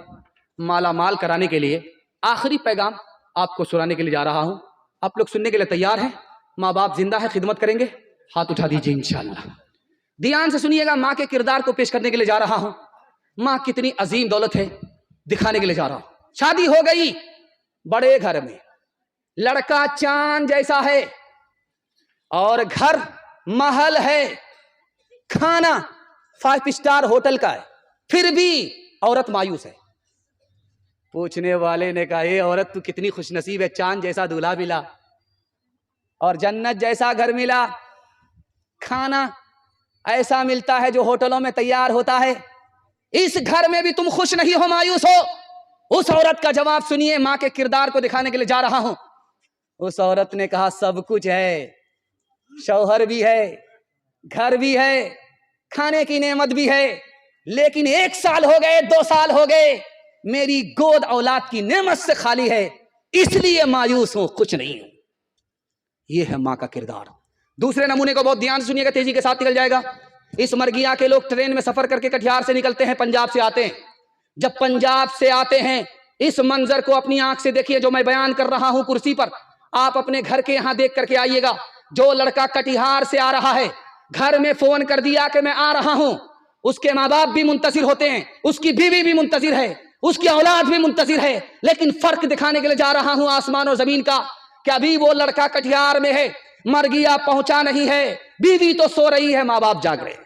مالا مال کرانے کے لیے آخری پیغام آپ کو سنانے کے لیے جا رہا ہوں. آپ لوگ سننے کے لیے تیار ہیں؟ ماں باپ زندہ ہے، خدمت کریں گے؟ ہاتھ اٹھا دیجیے انشاءاللہ. دھیان سے سنیے گا، ماں کے کردار کو پیش کرنے کے لیے جا رہا ہوں. ماں کتنی عظیم دولت ہے دکھانے کے لیے جا رہا ہوں. شادی ہو گئی بڑے گھر میں، لڑکا چاند جیسا ہے اور گھر محل ہے، کھانا 5 اسٹار ہوٹل کا ہے، پھر بھی عورت مایوس ہے. پوچھنے والے نے کہا اے عورت تو کتنی خوش نصیب ہے، چاند جیسا دولہا ملا اور جنت جیسا گھر ملا، کھانا ایسا ملتا ہے جو ہوٹلوں میں تیار ہوتا ہے، اس گھر میں بھی تم خوش نہیں ہو، مایوس ہو. اس عورت کا جواب سنیے، ماں کے کردار کو دکھانے کے لیے جا رہا ہوں. اس عورت نے کہا سب کچھ ہے، شوہر بھی ہے، گھر بھی ہے، کھانے کی نعمت بھی ہے، لیکن 1 سال ہو گئے، 2 سال ہو گئے، میری گود اولاد کی نعمت سے خالی ہے، اس لیے مایوس ہوں، کچھ نہیں ہوں. یہ ہے ماں کا کردار. دوسرے نمونے کو بہت دھیان سے سنیے گا، تیزی کے ساتھ نکل جائے گا. اس مرگیا کے لوگ ٹرین میں سفر کر کے کٹیہار سے نکلتے ہیں، پنجاب سے آتے ہیں. جب پنجاب سے آتے ہیں، اس منظر کو اپنی آنکھ سے دیکھیے جو میں بیان کر رہا ہوں کرسی پر. آپ اپنے گھر کے یہاں دیکھ کر کے آئیے گا. جو لڑکا کٹیہار سے آ رہا ہے، گھر میں فون کر دیا کہ میں آ رہا ہوں، اس کے ماں باپ بھی منتظر ہوتے ہیں، اس کی بیوی بھی منتظر ہے، اس کی اولاد بھی منتظر ہے. لیکن فرق دکھانے کے لیے جا رہا ہوں آسمان اور زمین کا، کہ ابھی وہ لڑکا کٹیہار میں ہے، مرگیا پہنچا نہیں ہے، بیوی تو سو رہی ہے، ماں باپ جاگ رہے ہیں.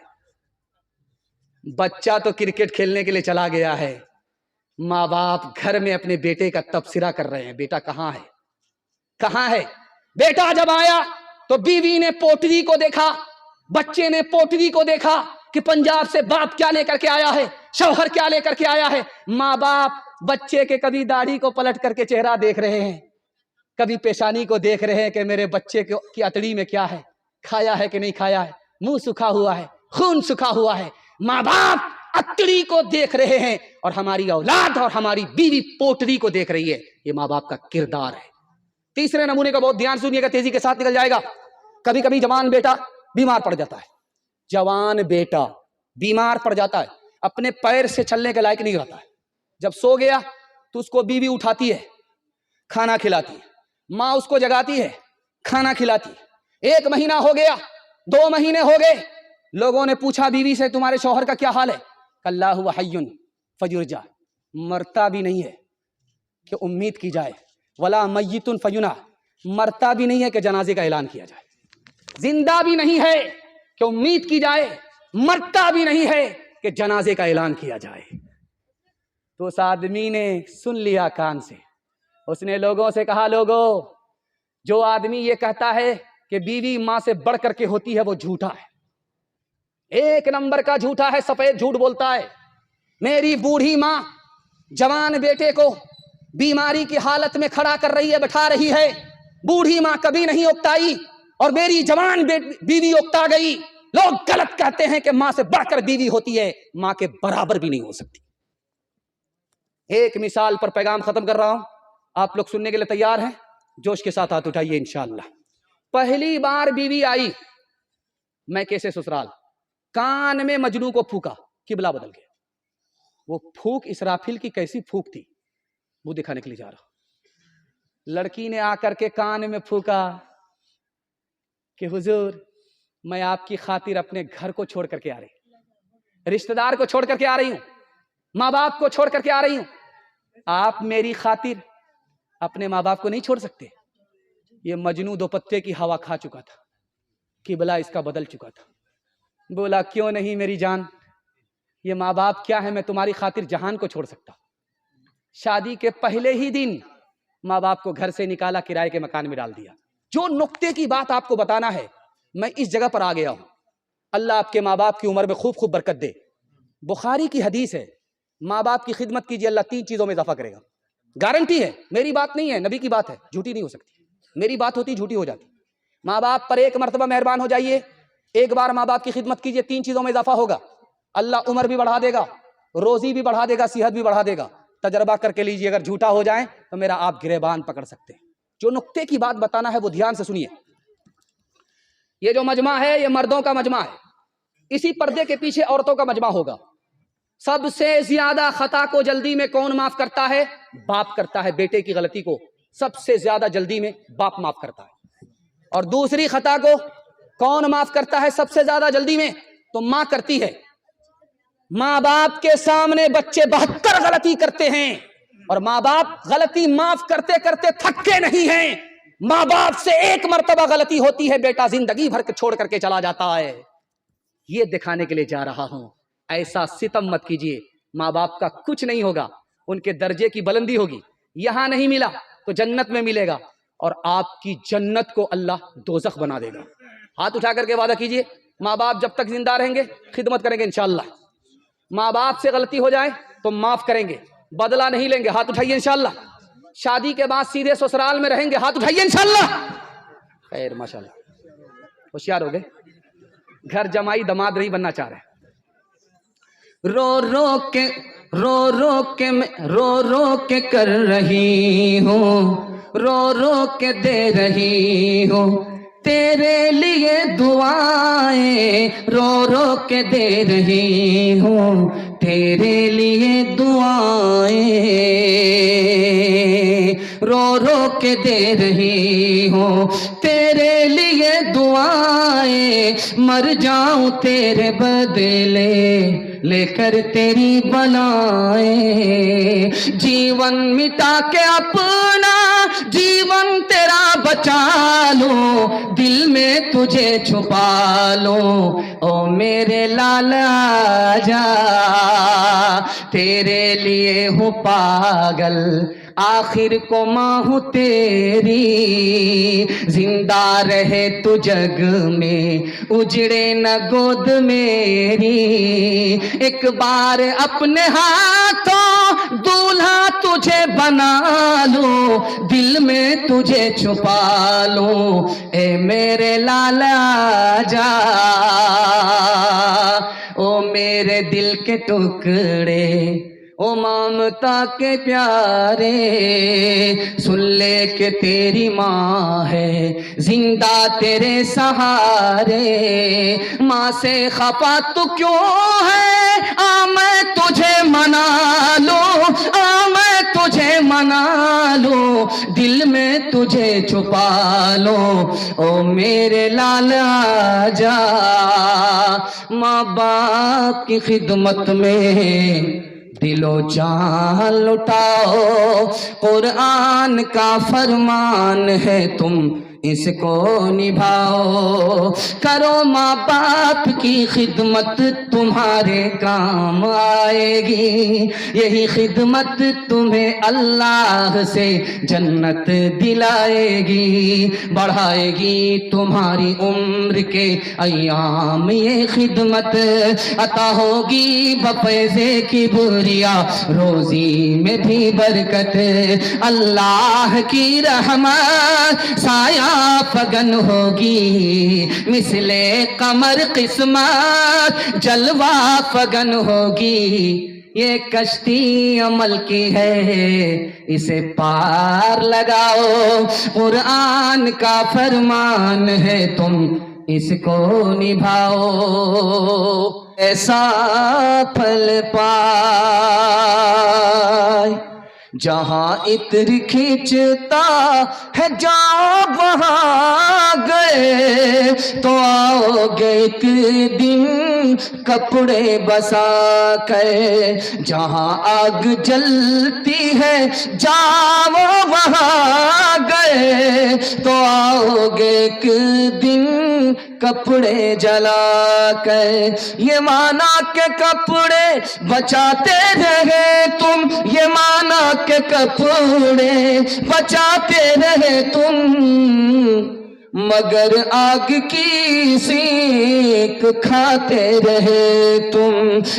بچہ تو کرکٹ کھیلنے کے لیے چلا گیا ہے، ماں باپ گھر میں اپنے بیٹے کا تبصرہ کر رہے ہیں، بیٹا کہاں ہے، کہاں ہے. بیٹا جب آیا تو بیوی نے پوٹری کو دیکھا، بچے نے پوٹری کو دیکھا کہ پنجاب سے باپ کیا لے کر کے آیا ہے، شوہر کیا لے کر کے آیا ہے. ماں باپ بچے کے کبھی داڑھی کو پلٹ کر کے چہرہ دیکھ رہے ہیں، کبھی پیشانی کو دیکھ رہے ہیں کہ میرے بچے کی اتڑی میں کیا ہے، کھایا ہے کہ نہیں کھایا ہے، منہ سکھا ہوا ہے، خون سکھا ہوا ہے. ماں باپ اتڑی کو دیکھ رہے ہیں اور ہماری اولاد اور ہماری بیوی پوٹری کو دیکھ رہی ہے. یہ ماں باپ کا کردار ہے. تیسرے نمونے کا بہت دھیان سنیے گا، تیزی کے ساتھ نکل جائے گا. کبھی کبھی جوان بیٹا بیمار پڑ جاتا ہے، جوان بیٹا بیمار پڑ جاتا ہے، اپنے پیر سے چلنے کے لائق نہیں رہتا ہے. جب سو گیا تو اس کو بیوی اٹھاتی ہے، کھانا کھلاتی ہے، ماں اس کو جگاتی ہے، کھانا کھلاتی ہے. 1 مہینہ ہو گیا، 2 مہینے ہو گئے، لوگوں نے پوچھا بیوی سے تمہارے شوہر کا کیا حال ہے؟ اللہ ہوا حی فیرجع، مرتا بھی نہیں ہے کہ امید کی جائے، ولا میت فینا، مرتا بھی نہیں ہے کہ جنازے کا اعلان کیا جائے، زندہ بھی نہیں ہے کہ امید کی جائے، مرتا بھی نہیں ہے کہ جنازے کا اعلان کیا جائے. تو اس آدمی نے سن لیا کان سے، اس نے لوگوں سے کہا لوگوں، جو آدمی یہ کہتا ہے کہ بیوی ماں سے بڑھ کر کے ہوتی ہے وہ جھوٹا ہے، 1 نمبر کا جھوٹا ہے، سفید جھوٹ بولتا ہے. میری بوڑھی ماں جوان بیٹے کو بیماری کی حالت میں کھڑا کر رہی ہے، بٹھا رہی ہے، بوڑھی ماں کبھی نہیں اکتائی اور میری جوان بیوی اکتا گئی. لوگ غلط کہتے ہیں کہ ماں سے بڑھ کر بیوی ہوتی ہے، ماں کے برابر بھی نہیں ہو سکتی. ایک مثال پر پیغام ختم کر رہا ہوں، آپ لوگ سننے کے لیے تیار ہیں؟ جوش کے ساتھ ہاتھ اٹھائیے انشاءاللہ. پہلی بار بیوی آئی میں کیسے سسرال، کان میں مجنو کو پھونکا، قبلہ بدل گیا. وہ پھونک اسرافیل کی کیسی پھونک تھی وہ دکھانے کے لیے جا رہا. لڑکی نے آ کر کے کان میں پھونکا کہ حضور میں آپ کی خاطر اپنے گھر کو چھوڑ کر کے آ رہی ہوں، رشتہ دار کو چھوڑ کر کے آ رہی ہوں، ماں باپ کو چھوڑ کر کے آ رہی ہوں، آپ میری خاطر اپنے ماں باپ کو نہیں چھوڑ سکتے. یہ مجنو 2 پتے کی ہوا کھا چکا تھا، قبلہ اس کا بدل چکا تھا. بولا کیوں نہیں میری جان، یہ ماں باپ کیا ہے، میں تمہاری خاطر جہان کو چھوڑ سکتا. شادی کے پہلے ہی دن ماں باپ کو گھر سے نکالا، کرائے کے مکان میں ڈال دیا. جو نقطے کی بات آپ کو بتانا ہے، میں اس جگہ پر آ گیا ہوں. اللہ آپ کے ماں باپ کی عمر میں خوب خوب برکت دے. بخاری کی حدیث ہے، ماں باپ کی خدمت کیجیے، اللہ 3 چیزوں میں اضافہ کرے گا. گارنٹی ہے، میری بات نہیں ہے، نبی کی بات ہے، جھوٹی نہیں ہو سکتی. میری بات ہوتی جھوٹی ہو جاتی. ماں باپ پر 1 مرتبہ مہربان ہو جائیے، 1 بار ماں باپ کی خدمت کیجیے، 3 چیزوں میں اضافہ ہوگا. اللہ عمر بھی بڑھا دے گا، روزی بھی بڑھا دے گا، صحت بھی بڑھا دے گا. تجربہ کر کے لیجیے، اگر جھوٹا ہو جائیں تو میرا آپ گریبان پکڑ سکتے ہیں. جو نقطے کی بات بتانا ہے وہ دھیان سے سنیے. یہ جو مجمع ہے یہ مردوں کا مجمع ہے، اسی پردے کے پیچھے عورتوں کا مجمع ہوگا. سب سے زیادہ خطا کو جلدی میں کون معاف کرتا ہے؟ باپ کرتا ہے. بیٹے کی غلطی کو سب سے زیادہ جلدی میں باپ معاف کرتا ہے. اور دوسری خطا کو کون معاف کرتا ہے سب سے زیادہ جلدی میں؟ تو ماں کرتی ہے. ماں باپ کے سامنے بچے 72 غلطی کرتے ہیں اور ماں باپ غلطی معاف کرتے کرتے تھکتے نہیں ہیں. ماں باپ سے ایک مرتبہ غلطی ہوتی ہے، بیٹا زندگی بھر کے چھوڑ کر کے چلا جاتا ہے. یہ دکھانے کے لیے جا رہا ہوں، ایسا ستم مت کیجیے. ماں باپ کا کچھ نہیں ہوگا، ان کے درجے کی بلندی ہوگی. یہاں نہیں ملا تو جنت میں ملے گا، اور آپ کی جنت کو اللہ دوزخ بنا دے گا. ہاتھ اٹھا کر کے وعدہ کیجیے، ماں باپ جب تک زندہ رہیں گے خدمت کریں گے انشاءاللہ. ماں باپ سے غلطی ہو جائے تو معاف کریں گے، بدلہ نہیں لیں گے. ہاتھ اٹھائیے انشاءاللہ. شادی کے بعد سیدھے سسرال میں رہیں گے. ہاتھ اٹھائیے انشاءاللہ. خیر ماشاءاللہ، ہوشیار ہو گئے. گھر جمائی دماد نہیں بننا چاہ رہے. رو رو کے کر رہی ہوں، رو رو کے دے رہی ہوں تیرے لیے دعائیں، رو رو کے دے رہی ہوں تیرے لیے دعائیں، رو رو کے دے رہی ہوں تیرے لیے دعائیں. مر جاؤں تیرے بدلے لے کر تیری بلائیں. جیون مٹا کے اپنا جیون تیرا بچا لوں، دل میں تجھے چھپا لوں. او میرے لال آجا، تیرے لیے ہوں پاگل، آخر کو ماں ہوں تیری. زندہ رہے تو جگ میں اجڑے نہ گود میری. ایک بار اپنے ہاتھوں دولہا تجھے بنا لوں، دل میں تجھے چھپا لوں. اے میرے لالا جا، او میرے دل کے ٹکڑے، او ممتا کے پیارے، سن لے کہ تیری ماں ہے زندہ تیرے سہارے. ماں سے خفا تو کیوں ہے، آ میں تجھے منا لوں، آ میں تجھے منا لوں، دل میں تجھے چھپا لوں. او میرے لالا جا، ماں باپ کی خدمت میں دل و جان لٹاؤ. قرآن کا فرمان ہے تم اس کو نبھاؤ. کرو ماں باپ کی خدمت تمہارے کام آئے گی. یہی خدمت تمہیں اللہ سے جنت دلائے گی، بڑھائے گی تمہاری عمر کے ایام. یہ خدمت عطا ہوگی بفیض کبریا، روزی میں بھی برکت. اللہ کی رحمت سایہ فگن ہوگی، مثل قمر قسمت جلوہ فگن ہوگی. یہ کشتی عمل کی ہے، اسے پار لگاؤ. قرآن کا فرمان ہے تم اس کو نبھاؤ. ایسا پھل پائے جہاں عطر کھینچتا ہے، جاؤ وہاں گئے تو آؤ گے ایک دن کپڑے بسا کر. جہاں آگ جلتی ہے جاؤ وہاں گئے تو آؤ گے ایک دن کپڑے جلا کر. یہ مانا کہ کپڑے بچاتے رہے تم، یہ مانا کہ کپڑے بچاتے رہے تم، مگر آگ کی سینک کھاتے رہے تم،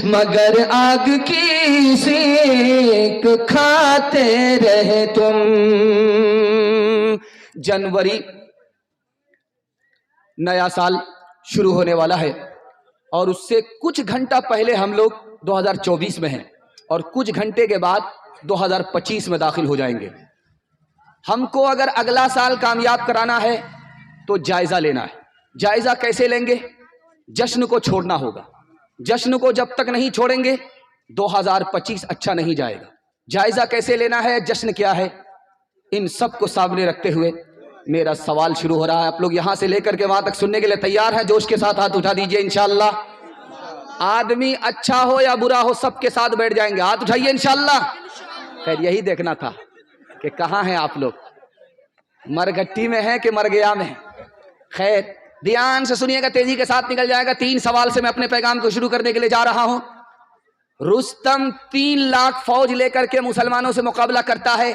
مگر آگ کی سینک کھاتے رہے تم. جنوری نیا سال شروع ہونے والا ہے، اور اس سے کچھ گھنٹہ پہلے ہم لوگ 2024 میں ہیں، اور کچھ گھنٹے کے بعد 2025 میں داخل ہو جائیں گے. ہم کو اگر اگلا سال کامیاب کرانا ہے تو جائزہ لینا ہے. جائزہ کیسے لیں گے؟ جشن کو چھوڑنا ہوگا. جشن کو جب تک نہیں چھوڑیں گے، 2025 اچھا نہیں جائے گا. جائزہ کیسے لینا ہے, جشن کیا ہے, ان سب کو سامنے رکھتے ہوئے میرا سوال شروع ہو رہا ہے. آپ لوگ یہاں سے لے کر کے وہاں تک سننے کے لیے تیار ہیں؟ جوش کے ساتھ ہاتھ اٹھا دیجئے انشاءاللہ. آدمی اچھا ہو یا برا ہو سب کے ساتھ بیٹھ جائیں گے, ہاتھ اٹھائیے انشاءاللہ. خیر یہی دیکھنا تھا کہ کہاں ہیں آپ لوگ, مرگٹی میں ہیں کہ مرگیا میں ہیں. خیر دھیان سے سنیے گا, تیزی کے ساتھ نکل جائے گا. 3 سوال سے میں اپنے پیغام کو شروع کرنے کے لیے جا رہا ہوں. رستم 3 لاکھ فوج لے کر کے مسلمانوں سے مقابلہ کرتا ہے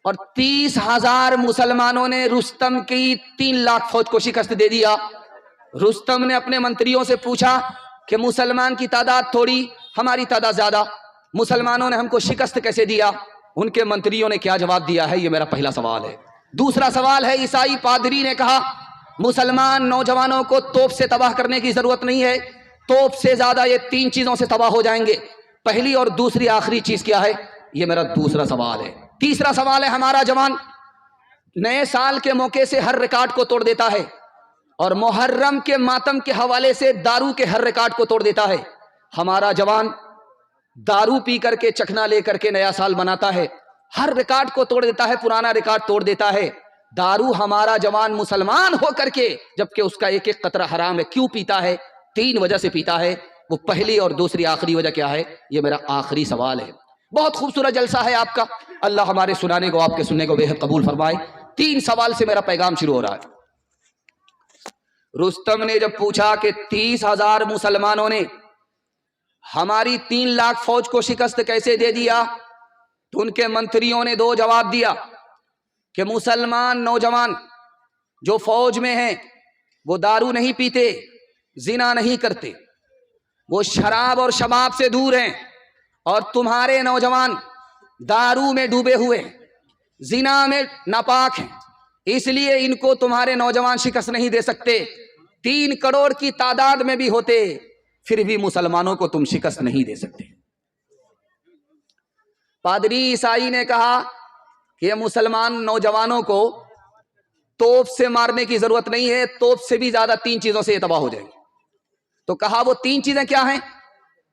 اور 30,000 مسلمانوں نے رستم کی 3 لاکھ فوج کو شکست دے دیا. رستم نے اپنے منتریوں سے پوچھا کہ مسلمان کی تعداد تھوڑی, ہماری تعداد زیادہ, مسلمانوں نے ہم کو شکست کیسے دیا؟ ان کے منتریوں نے کیا جواب دیا ہے, یہ میرا پہلا سوال ہے. دوسرا سوال ہے, عیسائی پادری نے کہا مسلمان نوجوانوں کو توپ سے تباہ کرنے کی ضرورت نہیں ہے, توپ سے زیادہ یہ 3 چیزوں سے تباہ ہو جائیں گے. پہلی اور دوسری آخری چیز کیا ہے, یہ میرا دوسرا سوال ہے. تیسرا سوال ہے, ہمارا جوان نئے سال کے موقع سے ہر ریکارڈ کو توڑ دیتا ہے اور محرم کے ماتم کے حوالے سے دارو کے ہر ریکارڈ کو توڑ دیتا ہے. ہمارا جوان دارو پی کر کے چکھنا لے کر کے نیا سال مناتا ہے, ہر ریکارڈ کو توڑ دیتا ہے, پرانا ریکارڈ توڑ دیتا ہے. دارو ہمارا جوان مسلمان ہو کر کے جبکہ اس کا ایک ایک قطرہ حرام ہے, کیوں پیتا ہے؟ 3 وجہ سے پیتا ہے. وہ پہلی اور دوسری آخری وجہ کیا ہے, یہ میرا آخری سوال ہے. بہت خوبصورت جلسہ ہے آپ کا, اللہ ہمارے سنانے کو آپ کے سننے کو بے حد قبول فرمائے. 3 سوال سے میرا پیغام شروع ہو رہا ہے. رستم نے جب پوچھا کہ 30,000 مسلمانوں نے ہماری 3 لاکھ فوج کو شکست کیسے دے دیا, تو ان کے منتریوں نے 2 جواب دیا کہ مسلمان نوجوان جو فوج میں ہیں وہ دارو نہیں پیتے, زنا نہیں کرتے, وہ شراب اور شباب سے دور ہیں, اور تمہارے نوجوان دارو میں ڈوبے ہوئے, زنا میں ناپاک ہیں, اس لیے ان کو تمہارے نوجوان شکست نہیں دے سکتے. 3 کروڑ کی تعداد میں بھی ہوتے پھر بھی مسلمانوں کو تم شکست نہیں دے سکتے. پادری عیسائی نے کہا کہ یہ مسلمان نوجوانوں کو توپ سے مارنے کی ضرورت نہیں ہے, توپ سے بھی زیادہ 3 چیزوں سے یہ تباہ ہو جائیں گے. تو کہا وہ 3 چیزیں کیا ہیں؟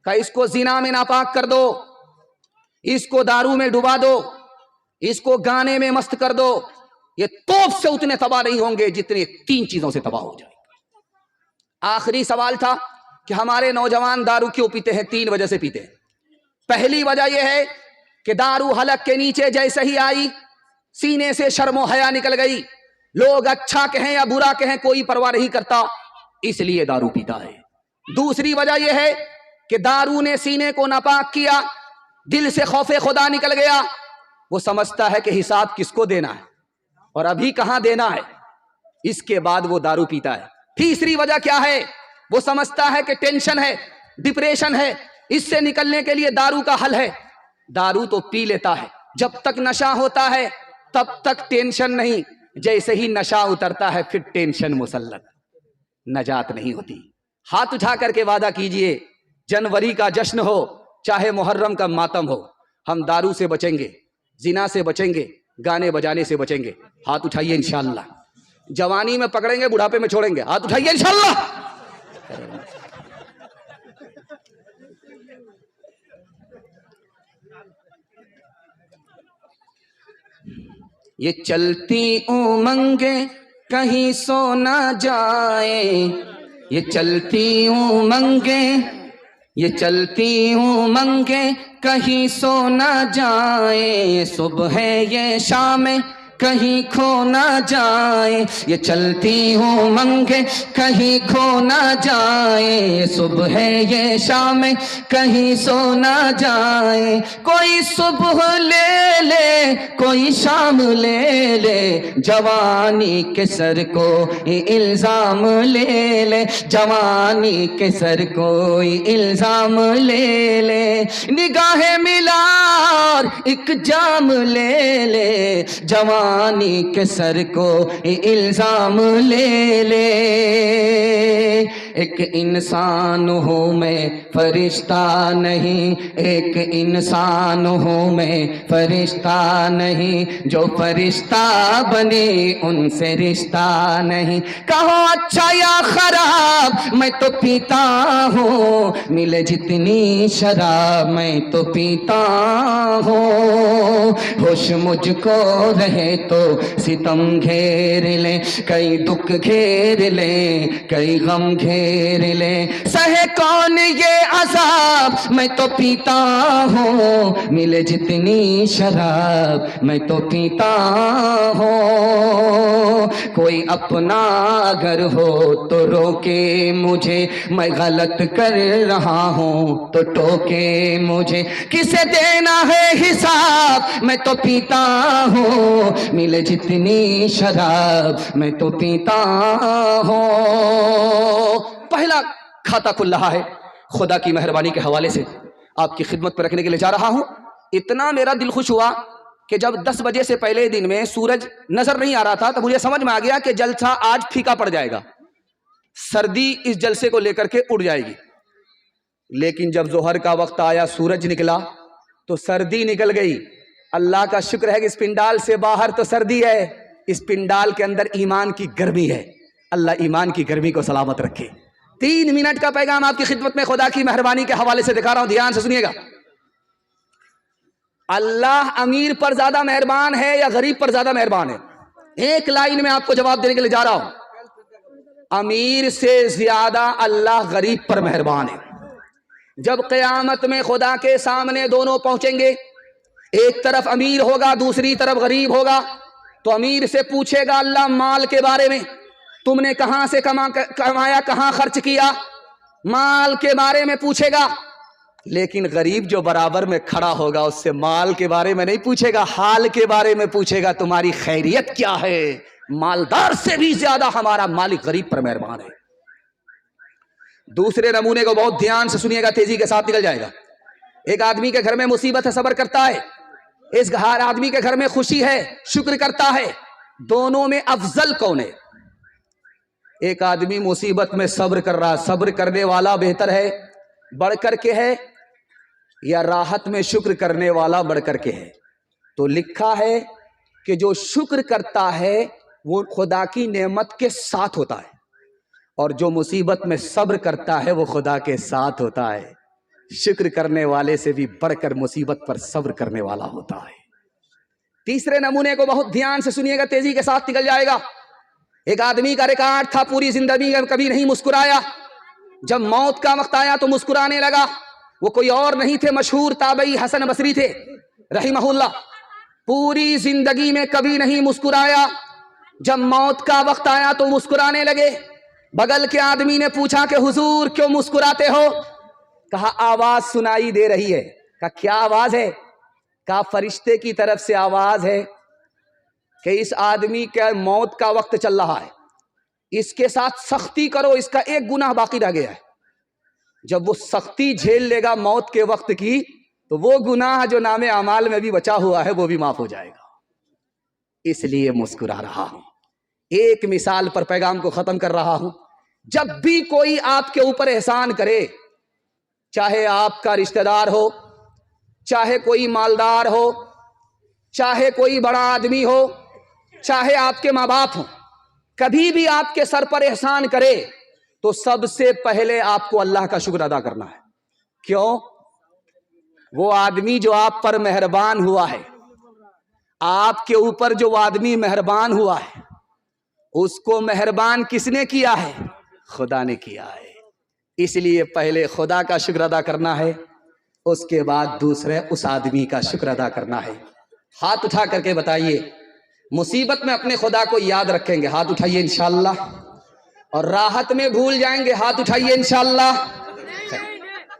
کہا اس کو زنا میں ناپاک کر دو, اس کو دارو میں ڈبا دو, اس کو گانے میں مست کر دو. یہ توپ سے اتنے تباہ نہیں ہوں گے جتنے 3 چیزوں سے تباہ ہو جائیں گے. آخری سوال تھا کہ ہمارے نوجوان دارو کیوں پیتے ہیں؟ 3 وجہ سے پیتے ہیں. پہلی وجہ یہ ہے کہ دارو حلق کے نیچے جیسے ہی آئی سینے سے شرم و حیا نکل گئی, لوگ اچھا کہیں یا برا کہیں کوئی پرواہ نہیں کرتا, اس لیے دارو پیتا ہے. دوسری وجہ یہ ہے کہ دارو نے سینے کو ناپاک کیا, دل سے خوف خدا نکل گیا, وہ سمجھتا ہے کہ حساب کس کو دینا ہے اور ابھی کہاں دینا ہے, اس کے بعد وہ دارو پیتا ہے. تیسری وجہ کیا ہے؟ وہ سمجھتا ہے کہ ٹینشن ہے, ڈپریشن ہے, اس سے نکلنے کے لیے دارو کا حل ہے. دارو تو پی لیتا ہے, جب تک نشہ ہوتا ہے تب تک ٹینشن نہیں, جیسے ہی نشہ اترتا ہے پھر ٹینشن مسلط, نجات نہیں ہوتی. ہاتھ اٹھا کر کے وعدہ کیجئے, جنوری کا جشن ہو چاہے محرم کا ماتم ہو, ہم دارو سے بچیں گے, زنا سے بچیں گے, گانے بجانے سے بچیں گے. ہاتھ اٹھائیے انشاءاللہ. جوانی میں پکڑیں گے, بڑھاپے میں چھوڑیں گے. ہاتھ اٹھائیے انشاءاللہ. یہ چلتی امنگیں کہیں سو نہ جائیں, یہ چلتی امنگیں, یہ چلتی امنگیں کہیں سو نہ جائیں, صبح یہ شام کہیں کھو نہ جائیں, یہ چلتی ہوں منگے کہیں کھو نہ جائیں, صبح یہ شام کہیں سو نہ جائیں. کوئی صبح لے لے کوئی شام لے لے, جوانی کے سر کو الزام لے لے, جوانی کے سر کوئی الزام لے لے. نگاہ ملار ایک جام لے لے, جوانی مہربانی کے سر کو الزام لے لے. ایک انسان ہوں میں فرشتہ نہیں, ایک انسان ہوں میں فرشتہ نہیں, جو فرشتہ بنے ان سے رشتہ نہیں. کہو اچھا یا خراب میں تو پیتا ہوں, ملے جتنی شراب میں تو پیتا ہوں. ہوش مجھ کو رہے تو ستم گھیر لے, کئی دکھ گھیر لے, کئی غم گھیر لے. سہے کون یہ عذاب میں تو پیتا ہوں, ملے جتنی شراب میں تو پیتا ہوں. کوئی اپنا اگر ہو تو روکے مجھے, میں غلط کر رہا ہوں تو ٹوکے مجھے. کسے دینا ہے حساب میں تو پیتا ہوں, ملے جتنی شراب میں تو پیتا ہوں. پہلا کھاتا کھل رہا ہے خدا کی مہربانی کے حوالے سے, آپ کی خدمت پر رکھنے کے لیے جا رہا ہوں. اتنا میرا دل خوش ہوا کہ جب 10 بجے سے پہلے دن میں سورج نظر نہیں آ رہا تھا تو مجھے سمجھ میں آ گیا کہ جلسہ آج پھیکا پڑ جائے گا, سردی اس جلسے کو لے کر کے اڑ جائے گی. لیکن جب ظہر کا وقت آیا, سورج نکلا تو سردی نکل گئی. اللہ کا شکر ہے کہ اس پنڈال سے باہر تو سردی ہے, اس پنڈال کے اندر ایمان کی گرمی ہے. اللہ ایمان کی گرمی کو سلامت رکھے. 3 منٹ کا پیغام آپ کی خدمت میں خدا کی مہربانی کے حوالے سے دکھا رہا ہوں, دھیان سے سنیے گا. اللہ امیر پر زیادہ مہربان ہے یا غریب پر زیادہ مہربان ہے؟ ایک لائن میں آپ کو جواب دینے کے لیے جا رہا ہوں. امیر سے زیادہ اللہ غریب پر مہربان ہے. جب قیامت میں خدا کے سامنے دونوں پہنچیں گے, ایک طرف امیر ہوگا دوسری طرف غریب ہوگا, تو امیر سے پوچھے گا اللہ مال کے بارے میں, تم نے کہاں سے کمایا, کہاں خرچ کیا, مال کے بارے میں پوچھے گا. لیکن غریب جو برابر میں کھڑا ہوگا اس سے مال کے بارے میں نہیں پوچھے گا, حال کے بارے میں پوچھے گا, تمہاری خیریت کیا ہے. مالدار سے بھی زیادہ ہمارا مالک غریب پر مہربان ہے. دوسرے نمونے کو بہت دھیان سے سنیے گا, تیزی کے ساتھ نکل جائے گا. ایک آدمی کے گھر میں مصیبت ہے, صبر کرتا ہے. اس ہر آدمی کے گھر میں خوشی ہے, شکر کرتا ہے. دونوں میں افضل کون ہے؟ ایک آدمی مصیبت میں صبر کر رہا, صبر کرنے والا بہتر ہے بڑھ کر کے ہے, یا راحت میں شکر کرنے والا بڑھ کر کے ہے؟ تو لکھا ہے کہ جو شکر کرتا ہے وہ خدا کی نعمت کے ساتھ ہوتا ہے, اور جو مصیبت میں صبر کرتا ہے وہ خدا کے ساتھ ہوتا ہے. شکر کرنے والے سے بھی بڑھ کر مصیبت پر صبر کرنے والا ہوتا ہے. تیسرے نمونے کو بہت دھیان سے سنیے گا, تیزی کے ساتھ نکل جائے گا. ایک آدمی کا ریکارڈ تھا, پوری زندگی میں کبھی نہیں مسکرایا, جب موت کا وقت آیا تو مسکرانے لگا. وہ کوئی اور نہیں تھے, مشہور تابعی حسن بصری تھے رحمہ اللہ. پوری زندگی میں کبھی نہیں مسکرایا, جب موت کا وقت آیا تو مسکرانے لگے. بغل کے آدمی نے پوچھا کہ حضور کیوں مسکراتے ہو؟ کہا آواز سنائی دے رہی ہے. کہا کیا آواز ہے؟ کہا فرشتے کی طرف سے آواز ہے کہ اس آدمی کے موت کا وقت چل رہا ہے, اس کے ساتھ سختی کرو, اس کا ایک گناہ باقی رہ گیا ہے. جب وہ سختی جھیل لے گا موت کے وقت کی تو وہ گناہ جو نام اعمال میں بھی بچا ہوا ہے وہ بھی معاف ہو جائے گا. اس لیے مسکرا رہا ہوں. ایک مثال پر پیغام کو ختم کر رہا ہوں. جب بھی کوئی آپ کے اوپر احسان کرے, چاہے آپ کا رشتہ دار ہو, چاہے کوئی مالدار ہو, چاہے کوئی بڑا آدمی ہو, چاہے آپ کے ماں باپ ہوں, کبھی بھی آپ کے سر پر احسان کرے تو سب سے پہلے آپ کو اللہ کا شکر ادا کرنا ہے. کیوں؟ وہ آدمی جو آپ پر مہربان ہوا ہے, آپ کے اوپر جو آدمی مہربان ہوا ہے, اس کو مہربان کس نے کیا ہے؟ خدا نے کیا ہے. اس لیے پہلے خدا کا شکر ادا کرنا ہے, اس کے بعد دوسرے اس آدمی کا شکر ادا کرنا ہے. ہاتھ اٹھا کر کے بتائیے, مصیبت میں اپنے خدا کو یاد رکھیں گے؟ ہاتھ اٹھائیے انشاءاللہ. اور راحت میں بھول جائیں گے؟ ہاتھ اٹھائیے انشاءاللہ.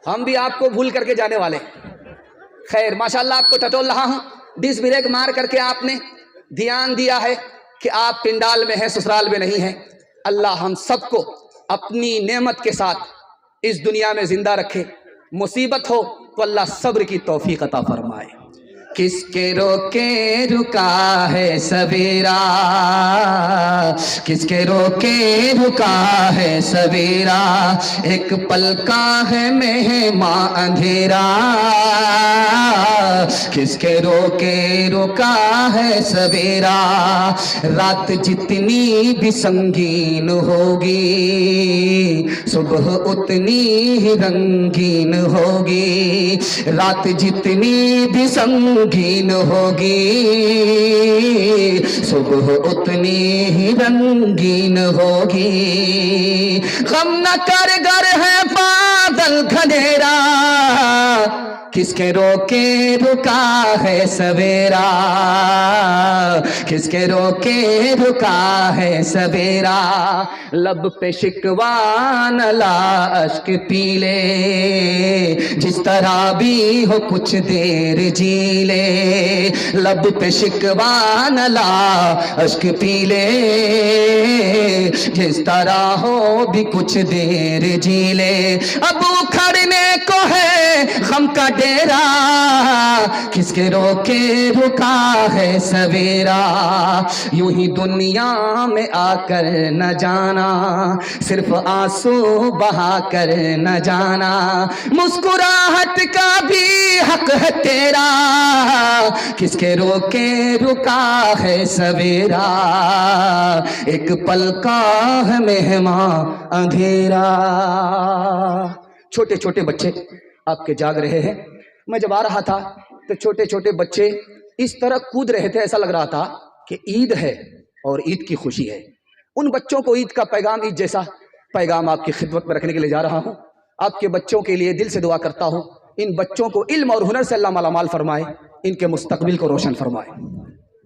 ہم بھی آپ کو بھول کر کے جانے والے. خیر ماشاءاللہ آپ کو ٹٹول رہا ہوں. ڈس بریک مار کر کے آپ نے دھیان دیا ہے کہ آپ پنڈال میں ہیں, سسرال میں نہیں ہیں. اللہ ہم سب کو اپنی نعمت کے ساتھ اس دنیا میں زندہ رکھے. مصیبت ہو تو اللہ صبر کی توفیق عطا فرمائے. کس کے روکے رکا ہے سویرا، کس کے روکے رکا ہے سویرا، ایک پل کا ہے مہماں اندھیرا، کس کے روکے رکا ہے سویرا، رات جتنی بھی سنگین ہوگی صبح اتنی ہی رنگین ہوگی، رات جتنی بھی سنگین ہوگی صبح اتنی ہی رنگین ہوگی، غم نہ کر گر ہے بادل گھنیرا، کس کے روکے رکا ہے سویرا، کس کے روکے رکا ہے سویرا، لب پہ شکوہ نہ لا اشک پی لے، جس طرح بھی ہو کچھ دیر جی لے، لب پہ شکوہ نہ لا اشک پی لے، جس طرح ہو بھی کچھ دیر جی لے، اب اکھڑنے کو ہے غم کا ڈیرا، کس کے روکے رکا ہے سویرا، یوں ہی دنیا میں آ کر نہ جانا، صرف آنسو بہا کر نہ جانا، مسکراہٹ کا بھی حق ہے تیرا، کس کے روکے رکا ہے سویرا، ایک پل کا ہے مہماں اندھیرا۔ چھوٹے چھوٹے بچے آپ کے جاگ رہے ہیں، میں جب آ رہا تھا تو چھوٹے چھوٹے بچے اس طرح کود رہے تھے، ایسا لگ رہا تھا کہ عید ہے اور عید کی خوشی ہے۔ ان بچوں کو عید کا پیغام، عید جیسا پیغام آپ کی خدمت میں رکھنے کے لیے جا رہا ہوں۔ آپ کے بچوں کے لیے دل سے دعا کرتا ہوں، ان بچوں کو علم اور ہنر سے اللہ مالا مال فرمائے، ان کے مستقبل کو روشن فرمائے۔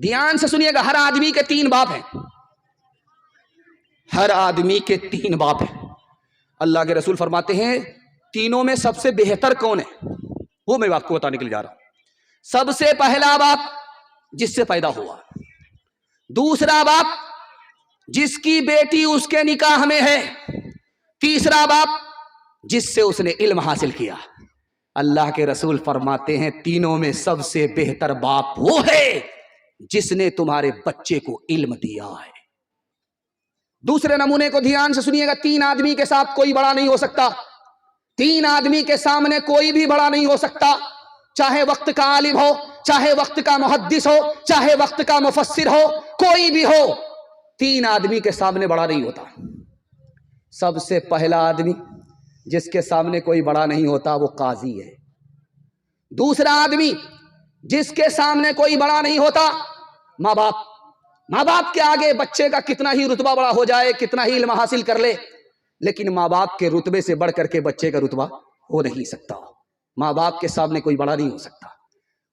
دھیان سے سنیے گا، ہر آدمی کے 3 باپ ہیں، ہر آدمی کے 3 باپ ہیں۔ اللہ کے رسول فرماتے ہیں تینوں میں سب سے بہتر کون ہے، وہ میں آپ کو بتانے کے لیے جا رہا ہوں۔ سب سے پہلا باپ جس سے پیدا ہوا، دوسرا باپ جس کی بیٹی اس کے نکاح میں ہے، تیسرا باپ جس سے اس نے علم حاصل کیا۔ اللہ کے رسول فرماتے ہیں تینوں میں سب سے بہتر باپ وہ ہے جس نے تمہارے بچے کو علم دیا ہے۔ دوسرے نمونے کو دھیان سے سنیے گا، 3 آدمی کے ساتھ کوئی بڑا نہیں ہو سکتا، 3 آدمی کے سامنے کوئی بھی بڑا نہیں ہو سکتا، چاہے وقت کا عالم ہو، چاہے وقت کا محدث ہو، چاہے وقت کا مفسر ہو، کوئی بھی ہو، 3 آدمی کے سامنے بڑا نہیں ہوتا۔ سب سے پہلا آدمی جس کے سامنے کوئی بڑا نہیں ہوتا وہ قاضی ہے۔ دوسرا آدمی جس کے سامنے کوئی بڑا نہیں ہوتا ماں باپ۔ ماں باپ کے آگے بچے کا کتنا ہی رتبہ بڑا ہو جائے، کتنا ہی علم حاصل کر لے، لیکن ماں باپ کے رتبے سے بڑھ کر کے بچے کا رتبہ ہو نہیں سکتا۔ ماں باپ کے سامنے کوئی بڑا نہیں ہو سکتا۔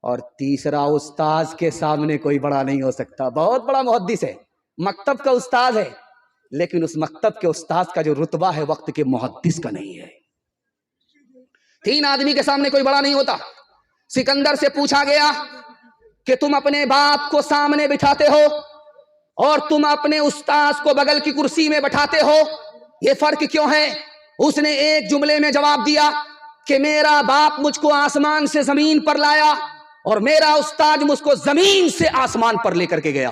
اور تیسرا، استاذ کے سامنے کوئی بڑا نہیں ہو سکتا۔ بہت بڑا محدث ہے، مکتب کا استاذ ہے، لیکن اس مکتب کے استاذ کا جو رتبہ ہے وقت کے محدث کا نہیں ہے۔ 3 آدمی کے سامنے کوئی بڑا نہیں ہوتا۔ سکندر سے پوچھا گیا کہ تم اپنے باپ کو سامنے بٹھاتے ہو اور تم اپنے استاذ کو بغل کی کرسی میں بٹھاتے ہو، یہ فرق کیوں ہے؟ اس نے ایک جملے میں جواب دیا کہ میرا باپ مجھ کو آسمان سے زمین پر لایا اور میرا استاد مجھ کو زمین سے آسمان پر لے کر کے گیا،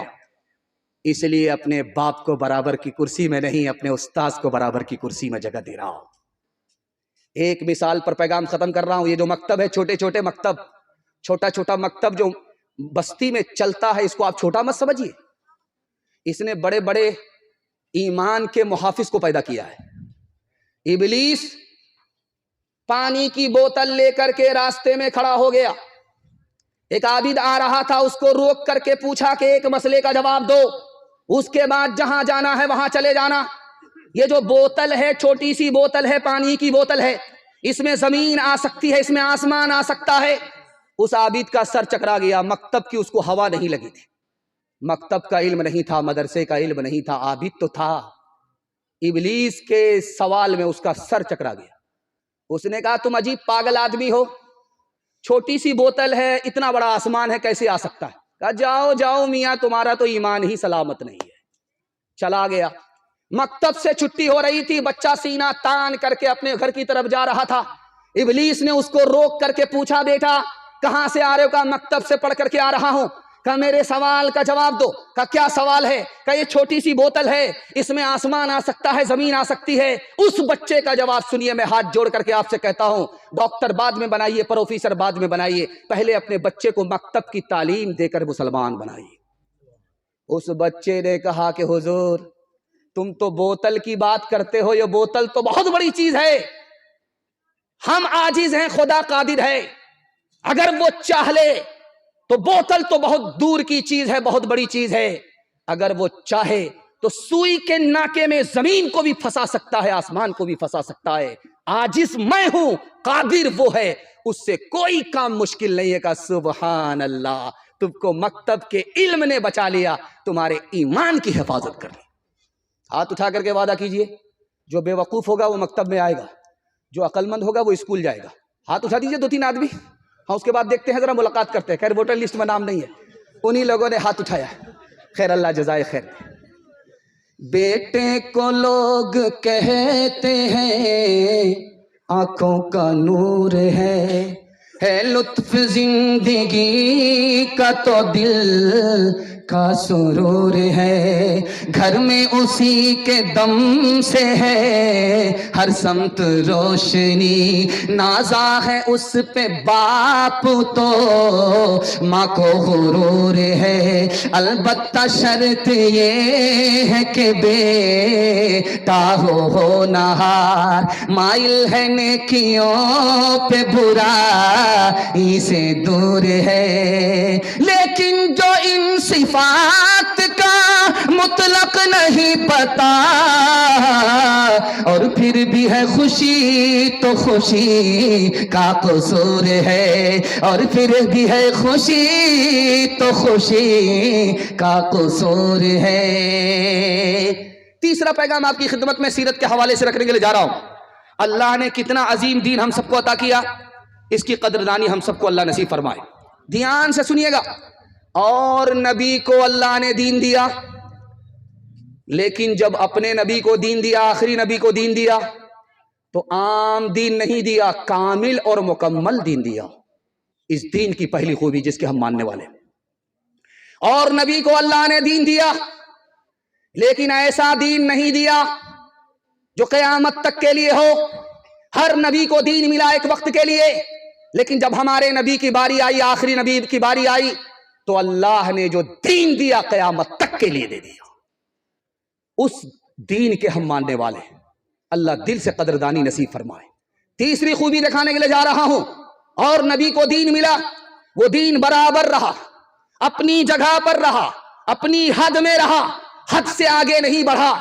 اس لیے اپنے باپ کو برابر کی کرسی میں نہیں، اپنے استاذ کو برابر کی کرسی میں جگہ دے رہا ہوں۔ ایک مثال پر پیغام ختم کر رہا ہوں۔ یہ جو مکتب ہے، چھوٹے چھوٹے مکتب، چھوٹا چھوٹا مکتب جو بستی میں چلتا ہے، اس کو آپ چھوٹا مت سمجھیے، اس نے بڑے بڑے ایمان کے محافظ کو پیدا کیا ہے۔ ابلیس پانی کی بوتل لے کر کے راستے میں کھڑا ہو گیا، ایک عابد آ رہا تھا، اس کو روک کر کے پوچھا کہ ایک مسئلے کا جواب دو، اس کے بعد جہاں جانا ہے وہاں چلے جانا۔ یہ جو بوتل ہے، چھوٹی سی بوتل ہے، پانی کی بوتل ہے، اس میں زمین آ سکتی ہے، اس میں آسمان آ سکتا ہے۔ اس عابد کا سر چکرا گیا، مکتب کی اس کو ہوا نہیں لگی تھی، مکتب کا علم نہیں تھا، مدرسے کا علم نہیں تھا، عابد تو تھا۔ ابلیس کے سوال میں اس کا سر چکرا گیا۔ اس نے کہا تم عجیب پاگل آدمی ہو، چھوٹی سی بوتل ہے، اتنا بڑا آسمان ہے، کیسے آ سکتا ہے؟ کہا جاؤ جاؤ میاں، تمہارا تو ایمان ہی سلامت نہیں ہے۔ چلا گیا۔ مکتب سے چھٹی ہو رہی تھی، بچہ سینہ تان کر کے اپنے گھر کی طرف جا رہا تھا۔ ابلیس نے اس کو روک کر کے پوچھا بیٹا کہاں سے آ رہے ہو؟ کہا مکتب سے پڑھ کر کے آ رہا ہوں۔ کہا میرے سوال کا جواب دو۔ کہا کیا سوال ہے؟ کہا یہ چھوٹی سی بوتل ہے، اس میں آسمان آ سکتا ہے، زمین آ سکتی ہے۔ اس بچے کا جواب سنیے، میں ہاتھ جوڑ کر کے آپ سے کہتا ہوں، ڈاکٹر بعد میں بنائیے، پروفیسر بعد میں بنائیے، پہلے اپنے بچے کو مکتب کی تعلیم دے کر مسلمان بنائیے۔ اس بچے نے کہا کہ حضور تم تو بوتل کی بات کرتے ہو، یہ بوتل تو بہت بڑی چیز ہے، ہم عاجز ہیں، خدا قادر ہے، اگر وہ چاہ لے تو بوتل تو بہت دور کی چیز ہے، بہت بڑی چیز ہے، اگر وہ چاہے تو سوئی کے ناکے میں زمین کو بھی پھنسا سکتا ہے، آسمان کو بھی پھنسا سکتا ہے، عاجز میں ہوں، قادر وہ ہے، اس سے کوئی کام مشکل نہیں ہے۔ کہا سبحان اللہ، تم کو مکتب کے علم نے بچا لیا، تمہارے ایمان کی حفاظت کر لی۔ ہاتھ اٹھا کر کے وعدہ کیجئے، جو بے وقوف ہوگا وہ مکتب میں آئے گا، جو عقل مند ہوگا وہ اسکول جائے گا۔ ہاتھ اٹھا دیجئے 2-3 آدمی، ہاں اس کے بعد دیکھتے ہیں، ذرا ملاقات کرتے ہیں۔ خیر ووٹر لسٹ میں نام نہیں ہے، انہی لوگوں نے ہاتھ اٹھایا، خیر اللہ جزائے خیر دے۔ بیٹے کو لوگ کہتے ہیں آنکھوں کا نور ہے لطف زندگی کا تو دل کا سرور ہے، گھر میں اسی کے دم سے ہے ہر سمت روشنی، نازا ہے اس پہ باپ تو ماں کو غرور ہے، البتہ شرط یہ ہے کہ بیٹا ہونہار، مائل ہے نیکیوں پہ برائی سے دور ہے، لیکن جو ان صفات کا مطلق نہیں پتا، اور پھر بھی ہے خوشی تو خوشی کا قصور ہے، اور پھر بھی ہے خوشی تو خوشی کا قصور ہے۔ تیسرا پیغام آپ کی خدمت میں سیرت کے حوالے سے رکھنے کے لیے جا رہا ہوں۔ اللہ نے کتنا عظیم دین ہم سب کو عطا کیا، اس کی قدردانی ہم سب کو اللہ نصیب فرمائے۔ دھیان سے سنیے گا، اور نبی کو اللہ نے دین دیا، لیکن جب اپنے نبی کو دین دیا، آخری نبی کو دین دیا، تو عام دین نہیں دیا، کامل اور مکمل دین دیا۔ اس دین کی پہلی خوبی جس کے ہم ماننے والے ہیں۔ اور نبی کو اللہ نے دین دیا، لیکن ایسا دین نہیں دیا جو قیامت تک کے لیے ہو۔ ہر نبی کو دین ملا ایک وقت کے لیے، لیکن جب ہمارے نبی کی باری آئی، آخری نبی کی باری آئی، تو اللہ نے جو دین دیا قیامت تک کے لیے دے دیا۔ اس دین کے ہم ماننے والے ہیں، اللہ دل سے قدردانی نصیب فرمائے۔ تیسری خوبی دکھانے کے لیے جا رہا ہوں، اور نبی کو دین ملا، وہ دین برابر رہا، اپنی جگہ پر رہا، اپنی حد میں رہا، حد سے آگے نہیں بڑھا،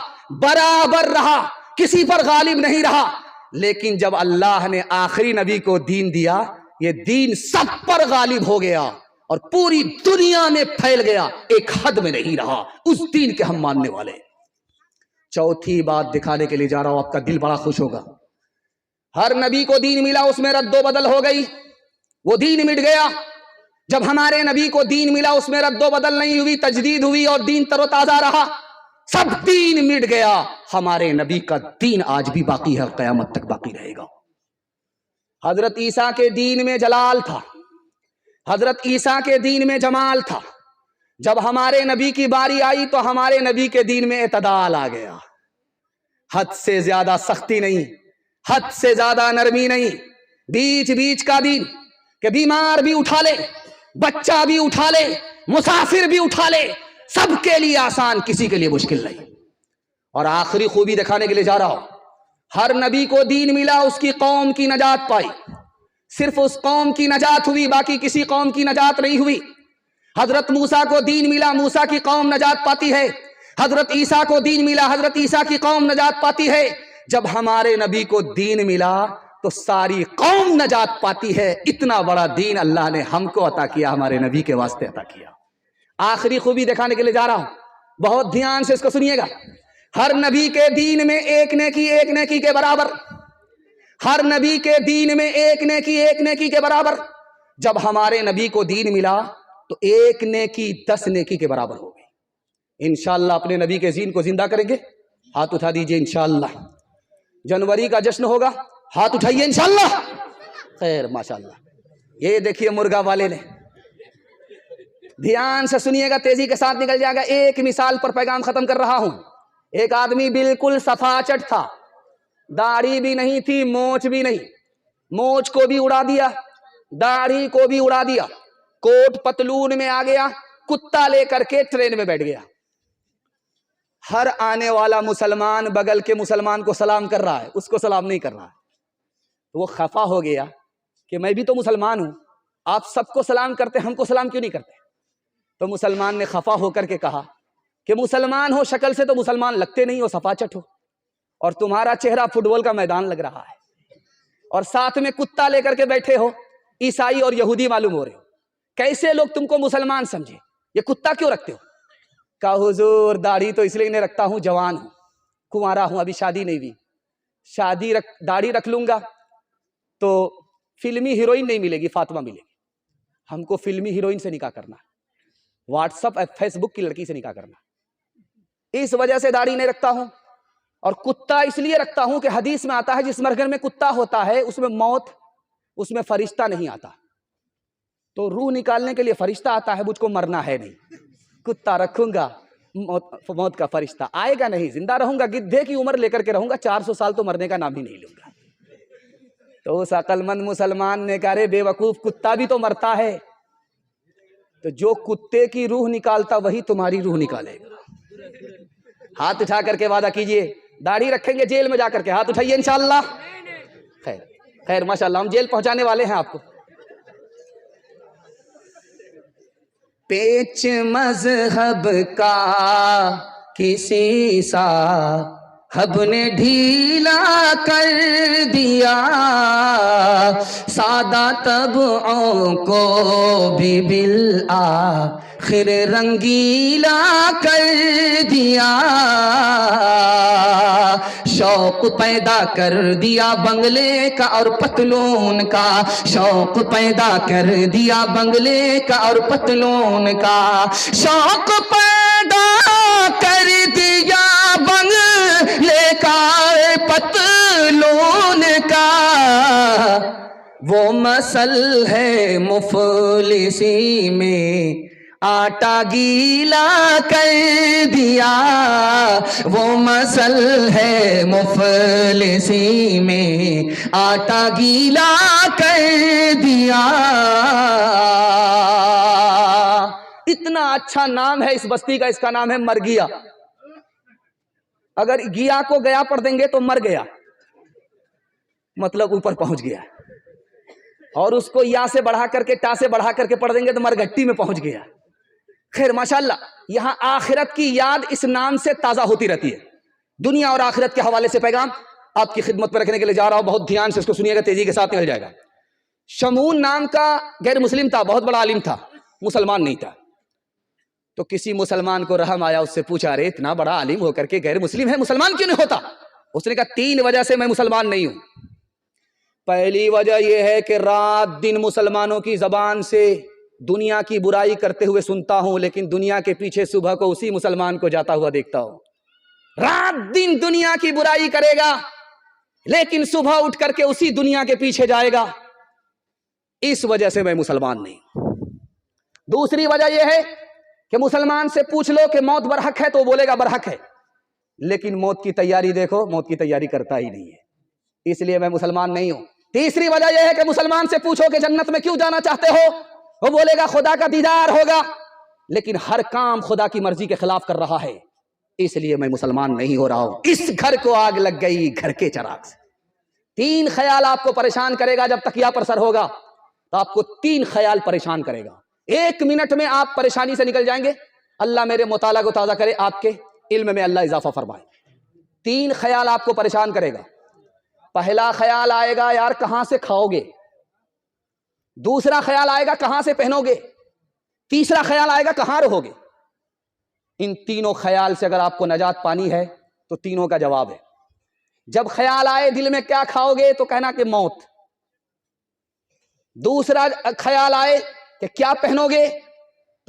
برابر رہا، کسی پر غالب نہیں رہا۔ لیکن جب اللہ نے آخری نبی کو دین دیا، یہ دین سب پر غالب ہو گیا اور پوری دنیا میں پھیل گیا، ایک حد میں نہیں رہا۔ اس دین کے ہم ماننے والے۔ چوتھی بات دکھانے کے لیے جا رہا ہوں، آپ کا دل بڑا خوش ہوگا۔ ہر نبی کو دین ملا، اس میں رد و بدل ہو گئی، وہ دین مٹ گیا۔ جب ہمارے نبی کو دین ملا، اس میں رد و بدل نہیں ہوئی، تجدید ہوئی اور دین تر و تازہ رہا۔ سب دین مٹ گیا، ہمارے نبی کا دین آج بھی باقی ہے اور قیامت تک باقی رہے گا۔ حضرت عیسیٰ کے دین میں جلال تھا، حضرت عیسیٰ کے دین میں جمال تھا۔ جب ہمارے نبی کی باری آئی تو ہمارے نبی کے دین میں اعتدال آ گیا، حد سے زیادہ سختی نہیں، حد سے زیادہ نرمی نہیں، بیچ بیچ کا دین، کہ بیمار بھی اٹھا لے، بچہ بھی اٹھا لے، مسافر بھی اٹھا لے، سب کے لیے آسان، کسی کے لیے مشکل نہیں۔ اور آخری خوبی دکھانے کے لیے جا رہا ہوں، ہر نبی کو دین ملا، اس کی قوم کی نجات پائی، صرف اس قوم کی نجات ہوئی، باقی کسی قوم کی نجات نہیں ہوئی۔ حضرت موسیٰ کو دین ملا، موسیٰ کی قوم نجات پاتی ہے۔ حضرت عیسیٰ کو دین ملا، حضرت عیسیٰ کی قوم نجات پاتی ہے۔ جب ہمارے نبی کو دین ملا تو ساری قوم نجات پاتی ہے۔ اتنا بڑا دین اللہ نے ہم کو عطا کیا، ہمارے نبی کے واسطے عطا کیا۔ آخری خوبی دکھانے کے لیے جا رہا ہوں، بہت دھیان سے اس کو سنیے گا۔ ہر نبی کے دین میں ایک نیکی کے برابر، ہر نبی کے دین میں ایک نیکی کے برابر۔ جب ہمارے نبی کو دین ملا تو ایک نیکی 10 نیکی کے برابر ہو گئی۔ انشاءاللہ اپنے نبی کے دین کو زندہ کریں گے، ہاتھ اٹھا دیجئے انشاءاللہ۔ جنوری کا جشن ہوگا، ہاتھ اٹھائیے انشاءاللہ۔ خیر ماشاءاللہ، یہ دیکھیے مرغا والے نے، دھیان سے سنیے گا، تیزی کے ساتھ نکل جائے گا، ایک مثال پر پیغام ختم کر رہا ہوں۔ ایک آدمی بالکل سفاچٹ تھا، داڑھی بھی نہیں تھی، مونچھ بھی نہیں، مونچھ کو بھی اڑا دیا، داڑھی کو بھی اڑا دیا، کوٹ پتلون میں آ گیا، کتا لے کر کے ٹرین میں بیٹھ گیا۔ ہر آنے والا مسلمان بغل کے مسلمان کو سلام کر رہا ہے، اس کو سلام نہیں کر رہا ہے۔ وہ خفا ہو گیا کہ میں بھی تو مسلمان ہوں، آپ سب کو سلام کرتے، ہم کو سلام کیوں نہیں کرتے؟ تو مسلمان نے خفا ہو کر کے کہا کہ مسلمان ہو، شکل سے تو مسلمان لگتے نہیں ہو، سفاچٹ ہو، اور تمہارا چہرہ فٹ بال کا میدان لگ رہا ہے، اور ساتھ میں کتا لے کر کے بیٹھے ہو، عیسائی اور یہودی معلوم ہو رہے ہو، کیسے لوگ تم کو مسلمان سمجھے؟ یہ کتا کیوں رکھتے ہو؟ کہا حضور داڑھی تو اس لیے نہیں رکھتا ہوں، جوان ہوں، کنوارا ہوں، ابھی شادی نہیں ہوئی، داڑھی رکھ لوں گا تو فلمی ہیروئن نہیں ملے گی، فاطمہ ملے گی، ہم کو فلمی ہیروئن سے نکاح کرنا، واٹس اپ فیس بک کی لڑکی سے نکاح کرنا، اس وجہ سے داڑھی نہیں رکھتا ہوں۔ اور کتا اس لیے رکھتا ہوں کہ حدیث میں آتا ہے جس مرغن میں کتا ہوتا ہے اس میں موت، اس میں فرشتہ نہیں آتا، تو روح نکالنے کے لیے فرشتہ آتا ہے، مجھ کو مرنا ہے نہیں، کتا رکھوں گا، موت کا فرشتہ آئے گا نہیں، زندہ رہوں گا، گدھے کی عمر لے کر کے رہوں گا، 400 سال تو مرنے کا نام ہی نہیں لوں گا۔ تو اس عقل مند مسلمان نے کہا رے بے وقوف، کتا بھی تو مرتا ہے، تو جو کتے کی روح نکالتا وہی تمہاری روح نکالے گا۔ ہاتھ اٹھا کر کے وعدہ کیجئے، داڑھی رکھیں گے جیل میں جا کر کے، ہاتھ اٹھائیے انشاءاللہ۔ خیر خیر ماشاءاللہ، ہم جیل پہنچانے والے ہیں آپ کو۔ پیچ مذہب کا کسی صاحب نے ڈھیلا کر دیا، سادہ طبعوں کو بھی بالآخر رنگیلا کر دیا، شوق پیدا کر دیا بنگلے کا اور پتلون کا، شوق پیدا کر دیا بنگلے کا اور پتلون کا، شوق پیدا کر دیا بنگلے کا پتلون کا، وہ مسل ہے مفلسی میں آٹا گیلا کر دیا، وہ مسل ہے مفلسی میں آٹا گیلا کر دیا۔ اتنا اچھا نام ہے اس بستی کا، اس کا نام ہے مرگیا۔ اگر گیا کو گیا پڑھ دیں گے تو مر گیا، مطلب اوپر پہنچ گیا، اور اس کو یا سے بڑھا کر کے ٹا سے بڑھا کر کے پڑھ دیں گے تو مرگٹی میں پہنچ گیا۔ خیر ماشاءاللہ، یہاں آخرت کی یاد اس نام سے تازہ ہوتی رہتی ہے۔ دنیا اور آخرت کے حوالے سے پیغام آپ کی خدمت پر رکھنے کے لیے جا رہا ہوں، بہت دھیان سے اس کو سنیے گا، تیزی کے ساتھ نکل جائے گا۔ شمون نام کا غیر مسلم تھا، بہت بڑا عالم تھا، مسلمان نہیں تھا۔ تو کسی مسلمان کو رحم آیا، اس سے پوچھا ارے اتنا بڑا عالم ہو کر کے غیر مسلم ہے، مسلمان کیوں نہیں ہوتا؟ اس نے کہا 3 وجہ سے میں مسلمان نہیں ہوں۔ پہلی وجہ یہ ہے کہ رات دن مسلمانوں کی زبان سے دنیا کی برائی کرتے ہوئے سنتا ہوں، لیکن دنیا کے پیچھے صبح کو اسی مسلمان کو جاتا ہوا دیکھتا ہوں۔ رات دن دنیا کی برائی کرے گا لیکن صبح اٹھ کر کے اسی دنیا کے پیچھے جائے گا، اس وجہ سے میں مسلمان نہیں۔ دوسری وجہ یہ ہے کہ مسلمان سے پوچھ لو کہ موت برحق ہے تو وہ بولے گا برحق ہے، لیکن موت کی تیاری دیکھو، موت کی تیاری کرتا ہی نہیں ہے، اس لیے میں مسلمان نہیں ہوں۔ تیسری وجہ یہ ہے کہ مسلمان سے پوچھو کہ جنت میں کیوں جانا چاہتے ہو، وہ بولے گا خدا کا دیدار ہوگا، لیکن ہر کام خدا کی مرضی کے خلاف کر رہا ہے، اس لیے میں مسلمان نہیں ہو رہا ہوں۔ اس گھر کو آگ لگ گئی گھر کے چراغ سے۔ 3 خیال آپ کو پریشان کرے گا، جب تکیہ پر سر ہوگا تو آپ کو 3 خیال پریشان کرے گا۔ 1 منٹ میں آپ پریشانی سے نکل جائیں گے۔ اللہ میرے مطالعہ کو تازہ کرے، آپ کے علم میں اللہ اضافہ فرمائے۔ 3 خیال آپ کو پریشان کرے گا۔ پہلا خیال آئے گا یار کہاں سے کھاؤ گے، دوسرا خیال آئے گا کہاں سے پہنو گے، تیسرا خیال آئے گا کہاں رہو گے۔ ان تینوں خیال سے اگر آپ کو نجات پانی ہے تو تینوں کا جواب ہے۔ جب خیال آئے دل میں کیا کھاؤ گے تو کہنا کہ موت، دوسرا خیال آئے کہ کیا پہنو گے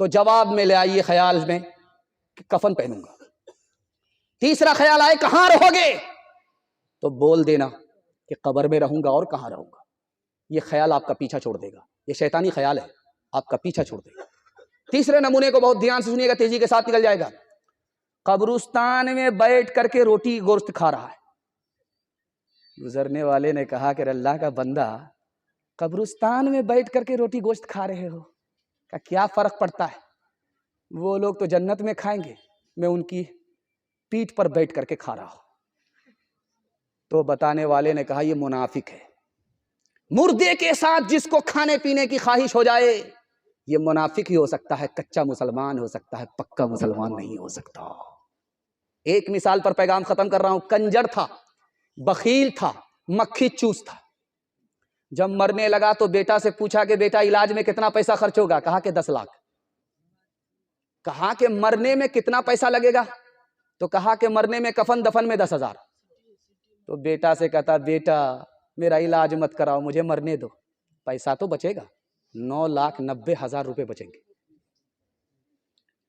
تو جواب میں لے آئیے خیال میں کہ کفن پہنوں گا، تیسرا خیال آئے کہاں رہو گے تو بول دینا کہ قبر میں رہوں گا اور کہاں رہوں گا۔ یہ خیال آپ کا پیچھا چھوڑ دے گا، یہ شیطانی خیال ہے، آپ کا پیچھا چھوڑ دے گا۔ تیسرے نمونے کو بہت دھیان سے سنیے گا، تیزی کے ساتھ نکل جائے گا۔ قبرستان میں بیٹھ کر کے روٹی گوشت کھا رہا ہے۔ گزرنے والے نے کہا کہ اللہ کا بندہ، قبرستان میں بیٹھ کر کے روٹی گوشت کھا رہے ہو، کیا فرق پڑتا ہے؟ وہ لوگ تو جنت میں کھائیں گے، میں ان کی پیٹھ پر بیٹھ کر کے کھا رہا ہوں۔ تو بتانے والے نے کہا یہ منافق ہے۔ مردے کے ساتھ جس کو کھانے پینے کی خواہش ہو جائے یہ منافق ہی ہو سکتا ہے، کچا مسلمان ہو سکتا ہے، پکا مسلمان نہیں ہو سکتا۔ ایک مثال پر پیغام ختم کر رہا ہوں۔ کنجر تھا، بخیل تھا، مکھی چوس تھا۔ جب مرنے لگا تو بیٹا سے پوچھا کہ بیٹا علاج میں کتنا پیسہ خرچ ہوگا؟ کہا کہ 10 لاکھ۔ کہا کہ مرنے میں کتنا پیسہ لگے گا؟ تو کہا کہ مرنے میں کفن دفن میں 10,000۔ تو بیٹا سے کہتا بیٹا میرا علاج مت کراؤ، مجھے مرنے دو، پیسہ تو بچے گا، 9,90,000 روپے بچیں گے،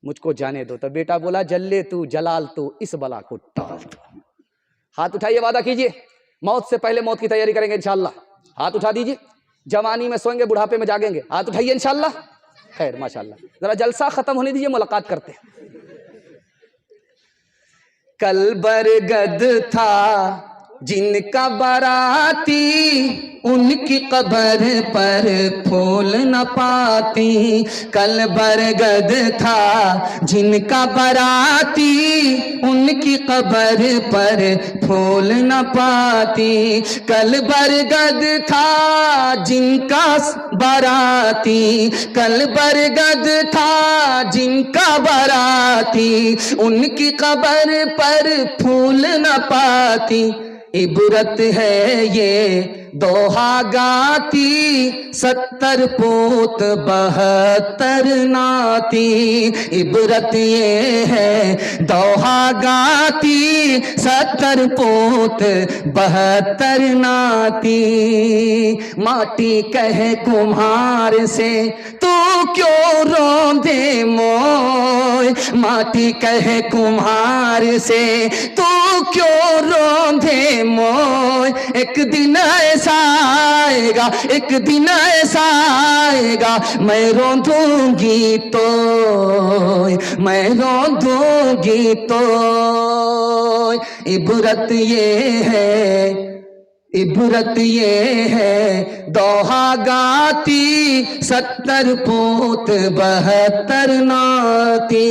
مجھ کو جانے دو۔ تو بیٹا بولا جلے تو جلال تو اس بلا کو ٹال دو۔ ہاتھ اٹھائیے، وعدہ کیجئے موت سے پہلے موت کی تیاری کریں گے انشاءاللہ۔ ہاتھ اٹھا دیجئے، جوانی میں سوئیں گے، بڑھاپے میں جاگیں گے۔ ہاتھ اٹھائیے انشاءاللہ۔ خیر ماشاءاللہ، ذرا جلسہ ختم ہونے دیجئے، ملاقات کرتے ہیں۔ کل برگد تھا جن کا باراتی، ان کی قبر پر پھول نہ پاتی۔ کل برگد تھا جن کا باراتی، ان کی قبر پر پھول نہ پاتی۔ کل برگد تھا جن کا باراتی، کل برگد تھا جن کا باراتی، ان کی قبر پر پھول نہ پاتی۔ عبرت ہے یہ دوہا گاتی، 70 پوت 72 ناتی۔ عبرت یہ ہے دوہا گاتی، 70 پوت 72 ناتی۔ ماٹی کہے کمہار سے تو کیوں روندے موئے، ماٹی کہے کمہار سے تو کیوں روندے موئے۔ ایک دن ایسا آئے گا، ایک دن ایسا آئے گا، میں روندوں گی تو، میں روندوں گی تو۔ عبرت یہ ہے، عبرت یہ ہے دوہا گاتی، 70 پوت 72 ناتی۔